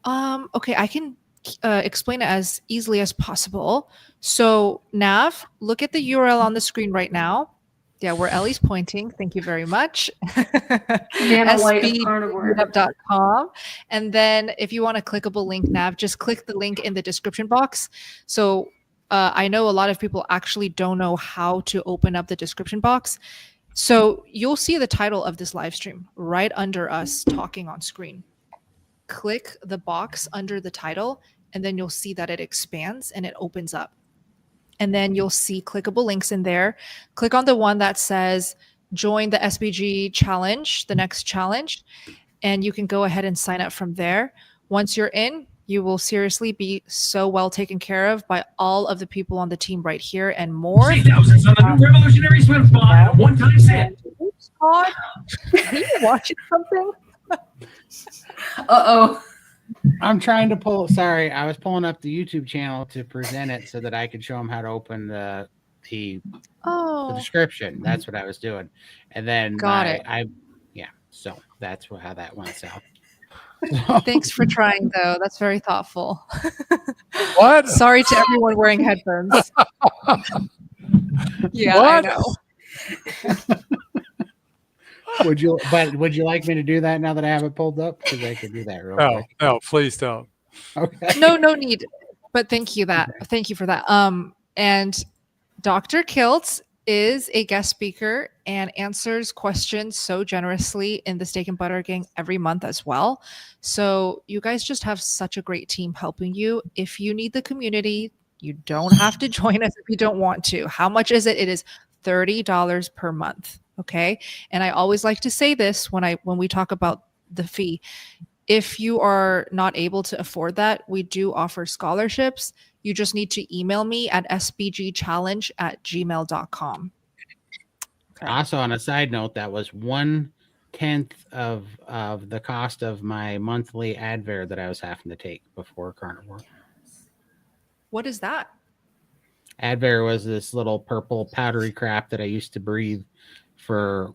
Okay, I can explain it as easily as possible. So Nav, look at the URL on the screen right now. Yeah, where Ellie's pointing. Thank you very much. SBG.com. And then if you want a clickable link, Nav, just click the link in the description box. So I know a lot of people actually don't know how to open up the description box. So you'll see the title of this live stream right under us talking on screen. Click the box under the title, and then you'll see that it expands and it opens up. And then you'll see clickable links in there. Click on the one that says join the SBG challenge, the next challenge, and you can go ahead and sign up from there. Once you're in, you will seriously be so well taken care of by all of the people on the team right here and more. Thousands on the new revolutionary swim spot. One-time sit. Todd, are you watching something? Uh-oh. I'm trying to pull. Sorry, I was pulling up the YouTube channel to present it so that I could show them how to open the description. That's what I was doing, and then Got it. So that's how that went south. Thanks for trying, though. That's very thoughtful. What? Sorry to everyone wearing headphones. Yeah, What? I know. Would you like me to do that now that I have it pulled up? Because I could do that real quick. No, please don't. Okay. No need. But thank you for that. And Dr. Kiltz is a guest speaker and answers questions so generously in the Steak and Butter Gang every month as well. So you guys just have such a great team helping you. If you need the community, you don't have to join us if you don't want to. How much is it? It is $30 per month. Okay. And I always like to say this when we talk about the fee. If you are not able to afford that, we do offer scholarships. You just need to email me at sbgchallenge@gmail.com. Okay. Also, on a side note, that was 1/10 of the cost of my monthly Advair that I was having to take before Carnivore. What is that? Advair was this little purple powdery crap that I used to breathe for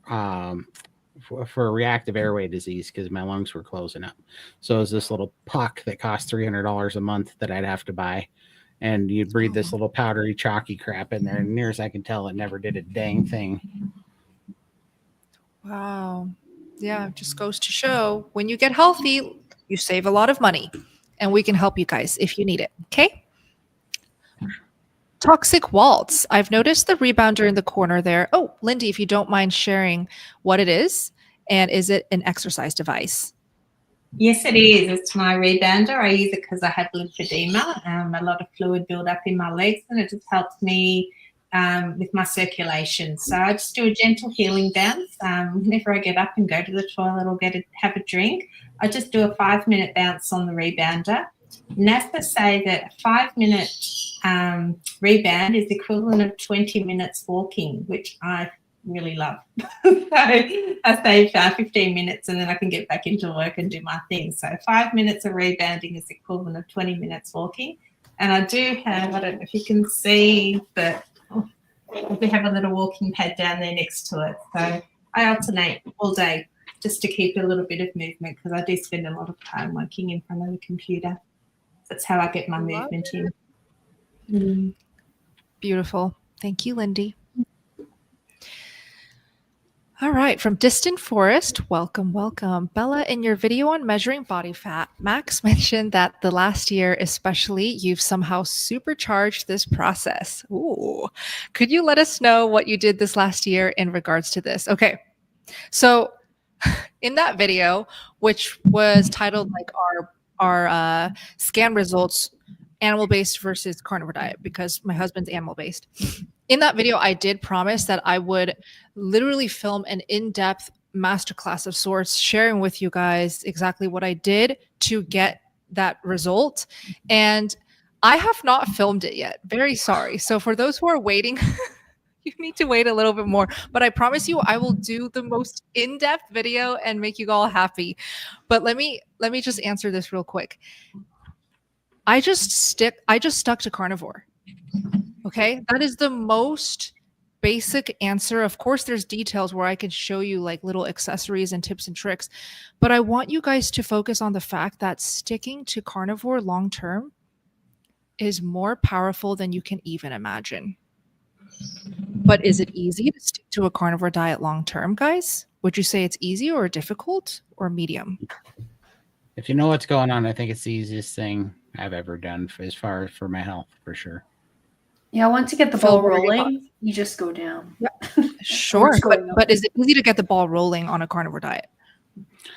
reactive airway disease because my lungs were closing up. So it was this little puck that cost $300 a month that I'd have to buy. And you'd breathe this little powdery, chalky crap in there. And near as I can tell, it never did a dang thing. Wow. Yeah, it just goes to show when you get healthy, you save a lot of money. And we can help you guys if you need it. Okay? Toxic Waltz. I've noticed the rebounder in the corner there. Oh, Lindy, if you don't mind sharing what it is, and is it an exercise device? Yes, it is. It's my rebounder. I use it because I have lymphedema, a lot of fluid build up in my legs, and it just helps me with my circulation. So I just do a gentle healing bounce. Whenever I get up and go to the toilet or have a drink, I just do a 5-minute bounce on the rebounder. NASA say that a 5-minute rebound is the equivalent of 20 minutes walking, which I really love. So I save 15 minutes and then I can get back into work and do my thing. So 5 minutes of rebounding is the equivalent of 20 minutes walking. And I do have, I don't know if you can see, but we have a little walking pad down there next to it. So I alternate all day just to keep a little bit of movement because I do spend a lot of time working in front of the computer. That's how I get my movement in. Beautiful. Thank you, Lindy. All right, from Distant Forest, welcome, welcome. Bella, in your video on measuring body fat, Max mentioned that the last year especially, you've somehow supercharged this process. Ooh. Could you let us know what you did this last year in regards to this? Okay, so in that video, which was titled like our scan results, animal-based versus carnivore diet, because my husband's animal-based. In that video, I did promise that I would literally film an in-depth masterclass of sorts, sharing with you guys exactly what I did to get that result. And I have not filmed it yet. Very sorry. So for those who are waiting, you need to wait a little bit more. But I promise you, I will do the most in-depth video and make you all happy. But let me just answer this real quick. I just stuck to carnivore. Okay. That is the most basic answer. Of course, there's details where I can show you like little accessories and tips and tricks, but I want you guys to focus on the fact that sticking to carnivore long term is more powerful than you can even imagine. But is it easy to stick to a carnivore diet long term, guys? Would you say it's easy or difficult or medium? If you know what's going on, I think it's the easiest thing I've ever done as far as for my health, for sure. Yeah, once you get the Phil, ball what are your rolling, you just go down. Sure. What's going on? But is it easy to get the ball rolling on a carnivore diet?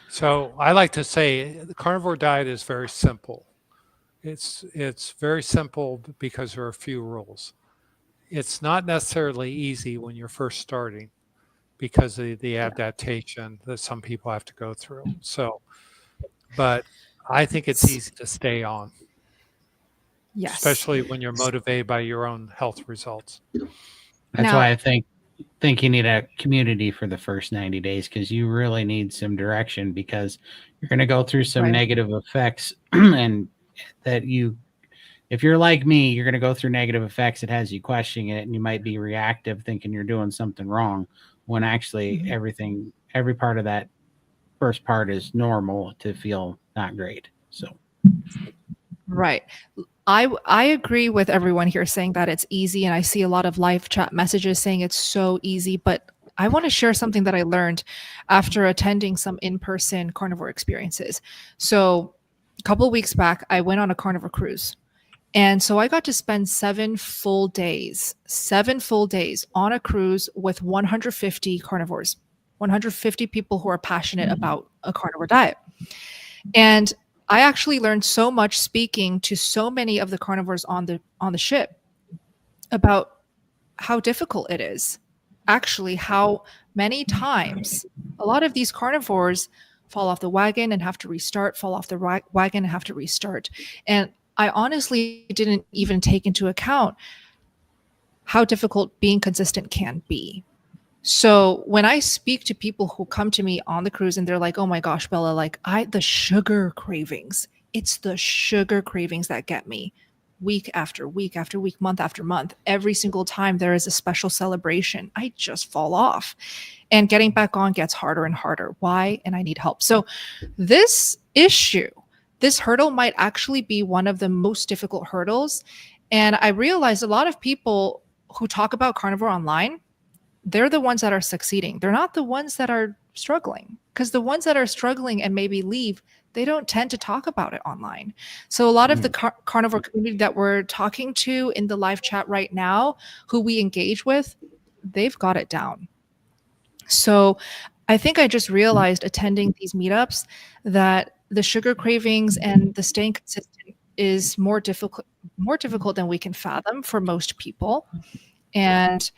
So I like to say the carnivore diet is very simple. It's very simple because there are a few rules. It's not necessarily easy when you're first starting because of the adaptation that some people have to go through. So, but I think it's easy to stay on, Yes. especially when you're motivated by your own health results. That's Now- why I think you need a community for the first 90 days, because you really need some direction, because you're going to go through some Right. negative effects and that if you're like me, you're going to go through negative effects. It has you questioning it, and you might be reactive thinking you're doing something wrong when actually every part of that first part is normal to feel not great. So Right. I agree with everyone here saying that it's easy, and I see a lot of live chat messages saying it's so easy, but I want to share something that I learned after attending some in-person carnivore experiences. So a couple of weeks back, I went on a carnivore cruise. And so I got to spend 7 full days on a cruise with 150 carnivores, 150 people who are passionate about a carnivore diet. And I actually learned so much speaking to so many of the carnivores on the ship about how difficult it is. Actually, how many times a lot of these carnivores fall off the wagon and have to restart, fall off the wagon and have to restart. And I honestly didn't even take into account how difficult being consistent can be. So when I speak to people who come to me on the cruise and they're like, oh my gosh, Bella, like the sugar cravings, it's the sugar cravings that get me week after week after week, month after month. Every single time there is a special celebration, I just fall off. And getting back on gets harder and harder. Why? And I need help. So this hurdle might actually be one of the most difficult hurdles. And I realized a lot of people who talk about carnivore online, they're the ones that are succeeding. They're not the ones that are struggling, because the ones that are struggling and maybe leave, they don't tend to talk about it online. So a lot of the carnivore community that we're talking to in the live chat right now, who we engage with, they've got it down. So I think I just realized attending these meetups that the sugar cravings and the staying consistent is more difficult than we can fathom for most people. And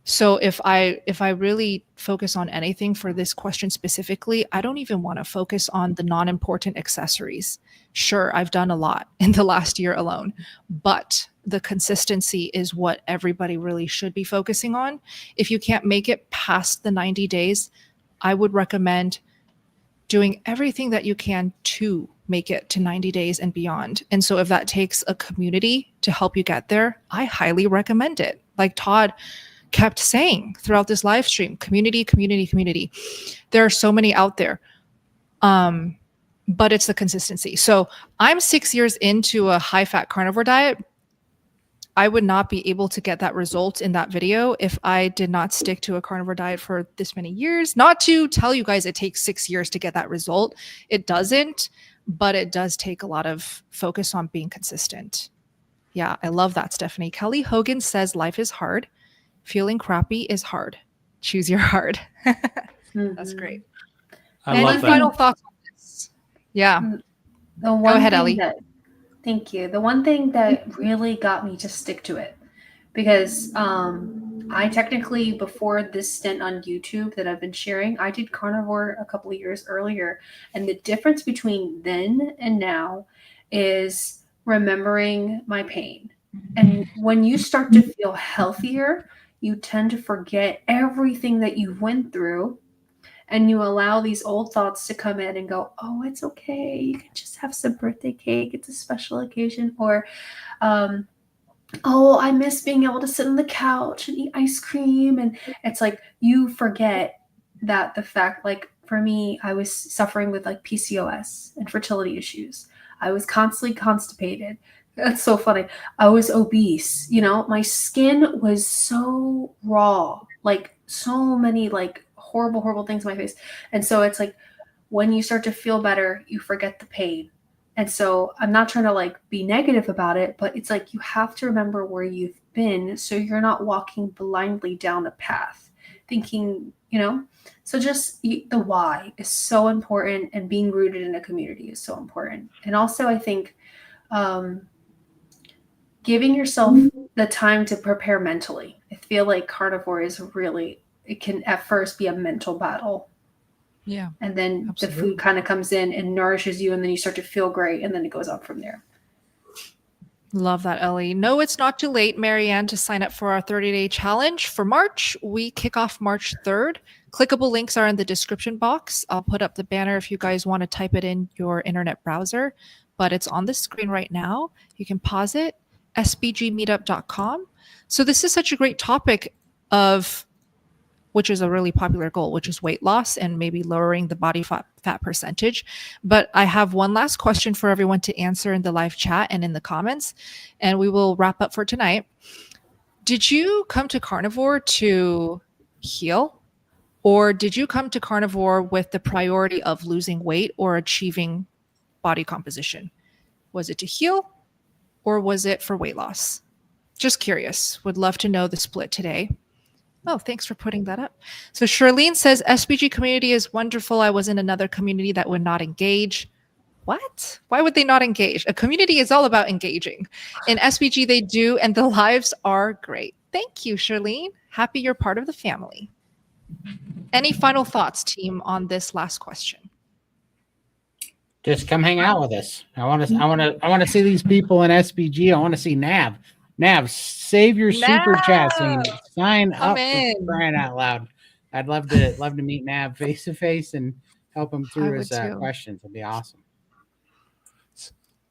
so if I really focus on anything for this question specifically, I don't even want to focus on the non-important accessories. Sure, I've done a lot in the last year alone, but the consistency is what everybody really should be focusing on. If you can't make it past the 90 days, I would recommend doing everything that you can to make it to 90 days and beyond. And so if that takes a community to help you get there, I highly recommend it. Like Todd kept saying throughout this live stream, community, community, community. There are so many out there. But it's the consistency. So I'm 6 years into a high-fat carnivore diet. I would not be able to get that result in that video if I did not stick to a carnivore diet for this many years. Not to tell you guys it takes 6 years to get that result. It doesn't, but it does take a lot of focus on being consistent. Yeah, I love that, Stephanie. Kelly Hogan says life is hard. Feeling crappy is hard. Choose your hard. That's great. I love Any that. final thoughts on this? Yeah. The one Go ahead, thing Ellie. Thank you. The one thing that really got me to stick to it, because I technically, before this stint on YouTube that I've been sharing, I did carnivore a couple of years earlier. And the difference between then and now is remembering my pain. And when you start to feel healthier, you tend to forget everything that you went through. And you allow these old thoughts to come in and go, oh, it's okay. You can just have some birthday cake. It's a special occasion. Or oh, I miss being able to sit on the couch and eat ice cream. And it's like you forget that the fact, like for me, I was suffering with like PCOS and fertility issues. I was constantly constipated. That's so funny. I was obese. My skin was so raw, like so many like horrible, horrible things on my face. And so it's like when you start to feel better, you forget the pain. And so I'm not trying to like be negative about it, but it's like you have to remember where you've been so you're not walking blindly down a path thinking, so just the why is so important, and being rooted in a community is so important. And also I think giving yourself the time to prepare mentally. I feel like carnivore is really, it can at first be a mental battle. Yeah. And then Absolutely. the food kind of comes in and nourishes you, and then you start to feel great, and then it goes up from there. Love that, Ellie. No, it's not too late, Marianne, to sign up for our 30-day challenge for March. We kick off March 3rd. Clickable links are in the description box. I'll put up the banner if you guys want to type it in your internet browser, but it's on the screen right now. You can pause it, sbgmeetup.com. So this is such a great topic of, which is a really popular goal, which is weight loss and maybe lowering the body fat percentage. But I have one last question for everyone to answer in the live chat and in the comments, and we will wrap up for tonight. Did you come to carnivore to heal, or did you come to carnivore with the priority of losing weight or achieving body composition? Was it to heal, or was it for weight loss? Just curious. Would love to know the split today. Oh, thanks for putting that up. So Charlene says, SBG community is wonderful. I was in another community that would not engage. What? Why would they not engage? A community is all about engaging. In SBG, they do, and the lives are great. Thank you, Charlene. Happy you're part of the family. Any final thoughts, team, on this last question? Just come hang out with us. I want to see these people in SBG. I want to see Nav. Nav, save your super chat scene. Sign Come up in. for crying out loud. I'd love to meet Nav face to face and help him through his questions. It'd be awesome.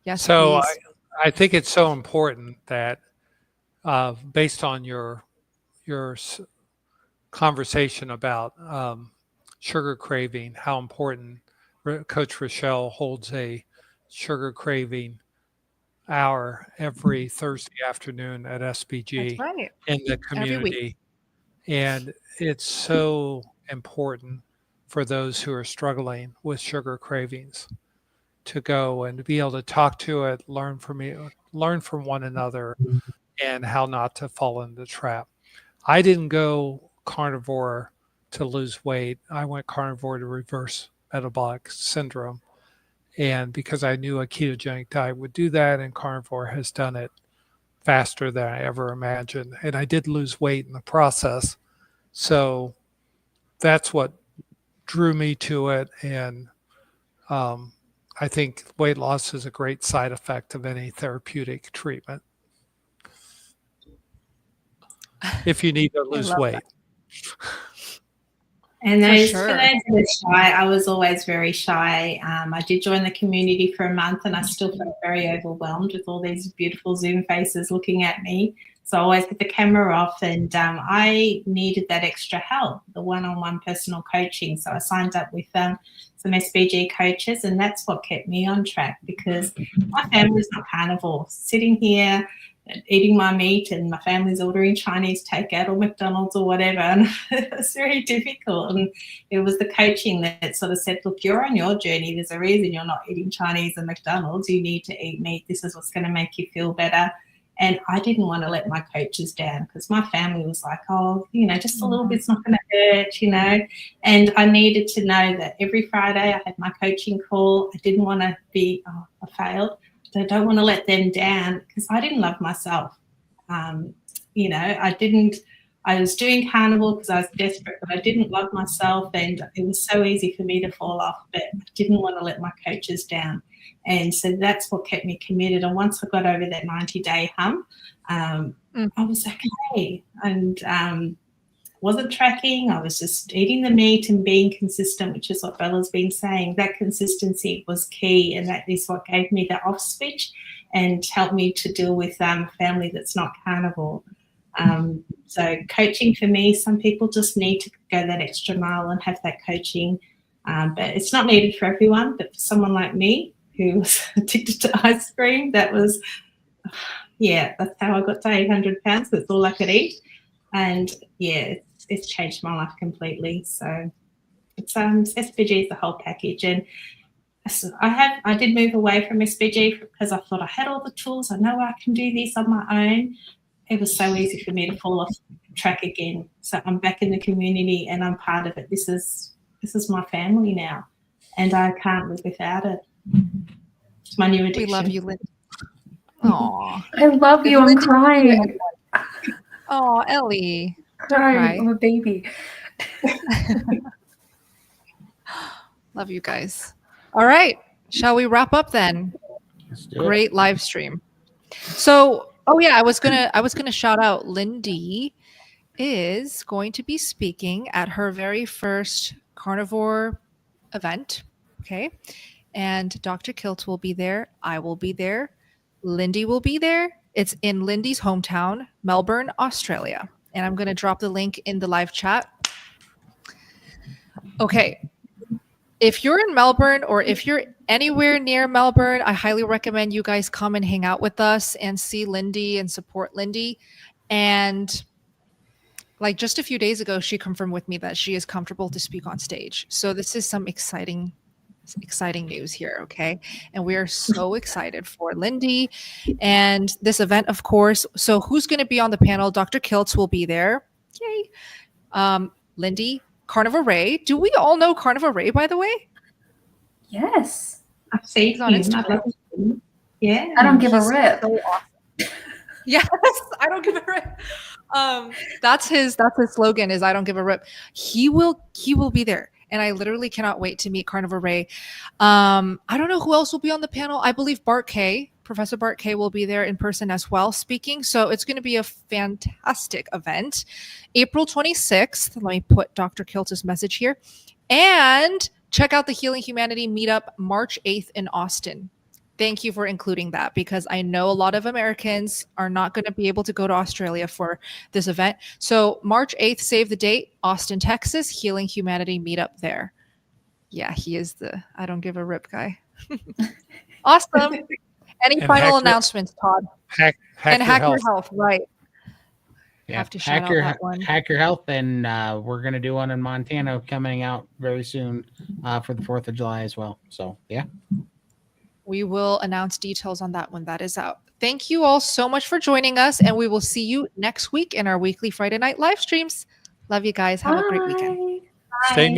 Yes. So please. I think it's so important that based on your conversation about sugar craving, how important Coach Richelle holds a sugar craving hour every Thursday afternoon at SBG in the community. And it's so important for those who are struggling with sugar cravings to go and be able to talk to it, learn from one another, and how not to fall into the trap. I didn't go carnivore to lose weight. I went carnivore to reverse metabolic syndrome. And because I knew a ketogenic diet would do that, and carnivore has done it faster than I ever imagined. And I did lose weight in the process. So that's what drew me to it. And I think weight loss is a great side effect of any therapeutic treatment. If you need to lose weight. And for those who are shy, I was always very shy. I did join the community for a month, and I still felt very overwhelmed with all these beautiful Zoom faces looking at me. So I always put the camera off, and I needed that extra help, the one-on-one personal coaching. So I signed up with some SBG coaches, and that's what kept me on track, because my family's not carnivore. Sitting here eating my meat, and my family's ordering Chinese takeout or McDonald's or whatever, and it was very difficult. And it was the coaching that sort of said, look, you're on your journey. There's a reason you're not eating Chinese and McDonald's. You need to eat meat. This is what's going to make you feel better. And I didn't want to let my coaches down, because my family was like, oh, just a little bit's not going to hurt, And I needed to know that every Friday I had my coaching call. I didn't want to be, I failed. I don't want to let them down, because I didn't love myself. I was doing carnivore because I was desperate, but I didn't love myself, and it was so easy for me to fall off, but I didn't want to let my coaches down. And so that's what kept me committed. And once I got over that 90-day hump, I was okay. And wasn't tracking. I was just eating the meat and being consistent, which is what Bella's been saying. That consistency was key, and that is what gave me the off switch and helped me to deal with a family that's not carnivore. So coaching for me, some people just need to go that extra mile and have that coaching, but it's not needed for everyone. But for someone like me who was addicted to ice cream, that was, that's how I got to 800 pounds. That's all I could eat. And it's changed my life completely. So it's SPG is the whole package. And I did move away from SPG because I thought I had all the tools. I know I can do this on my own. It was so easy for me to fall off track again. So I'm back in the community and I'm part of it. This is my family now, and I can't live without it. It's my new addiction. We love you, Lindy. Aw. I love you. I'm crying. Oh, Ellie. Crying. I'm a baby. Love you guys. All right. Shall we wrap up then? Let's do it. Great live stream. So, I was gonna shout out Lindy is going to be speaking at her very first carnivore event. Okay. And Dr. Kilt will be there. I will be there. Lindy will be there. It's in Lindy's hometown, Melbourne, Australia. And I'm going to drop the link in the live chat. Okay. If you're in Melbourne or if you're anywhere near Melbourne, I highly recommend you guys come and hang out with us and see Lindy and support Lindy. And like just a few days ago, she confirmed with me that she is comfortable to speak on stage. So this is some exciting news here, okay? And we are so excited for Lindy and this event, of course. So who's going to be on the panel? Dr. Kiltz will be there. Yay. Lindy, Carnivore Ray. Do we all know Carnivore Ray, by the way? Yes. I've seen He's on him. Instagram. I love him. Yeah. I don't give a rip. So awesome. Yes, I don't give a rip. That's his slogan is I don't give a rip. He will be there. And I literally cannot wait to meet Carnivore Ray. I don't know who else will be on the panel. I believe Professor Bart K will be there in person as well speaking. So it's going to be a fantastic event. April 26th. Let me put Dr. Kiltz's message here. And check out the Healing Humanity meetup March 8th in Austin. Thank you for including that because I know a lot of Americans are not going to be able to go to Australia for this event. So March 8th, save the date, Austin, Texas, Healing Humanity meetup there. Yeah, he is the I don't give a rip guy. Awesome. Any final announcements, Todd? Hack and your Hack health. Your Health, right. Yeah, Have to shout out that one. Hack Your Health, and we're going to do one in Montana coming out very soon for the 4th of July as well. So, yeah. We will announce details on that when that is out. Thank you all so much for joining us, and we will see you next week in our weekly Friday night live streams. Love you guys. Have a great weekend. Bye. Stay native.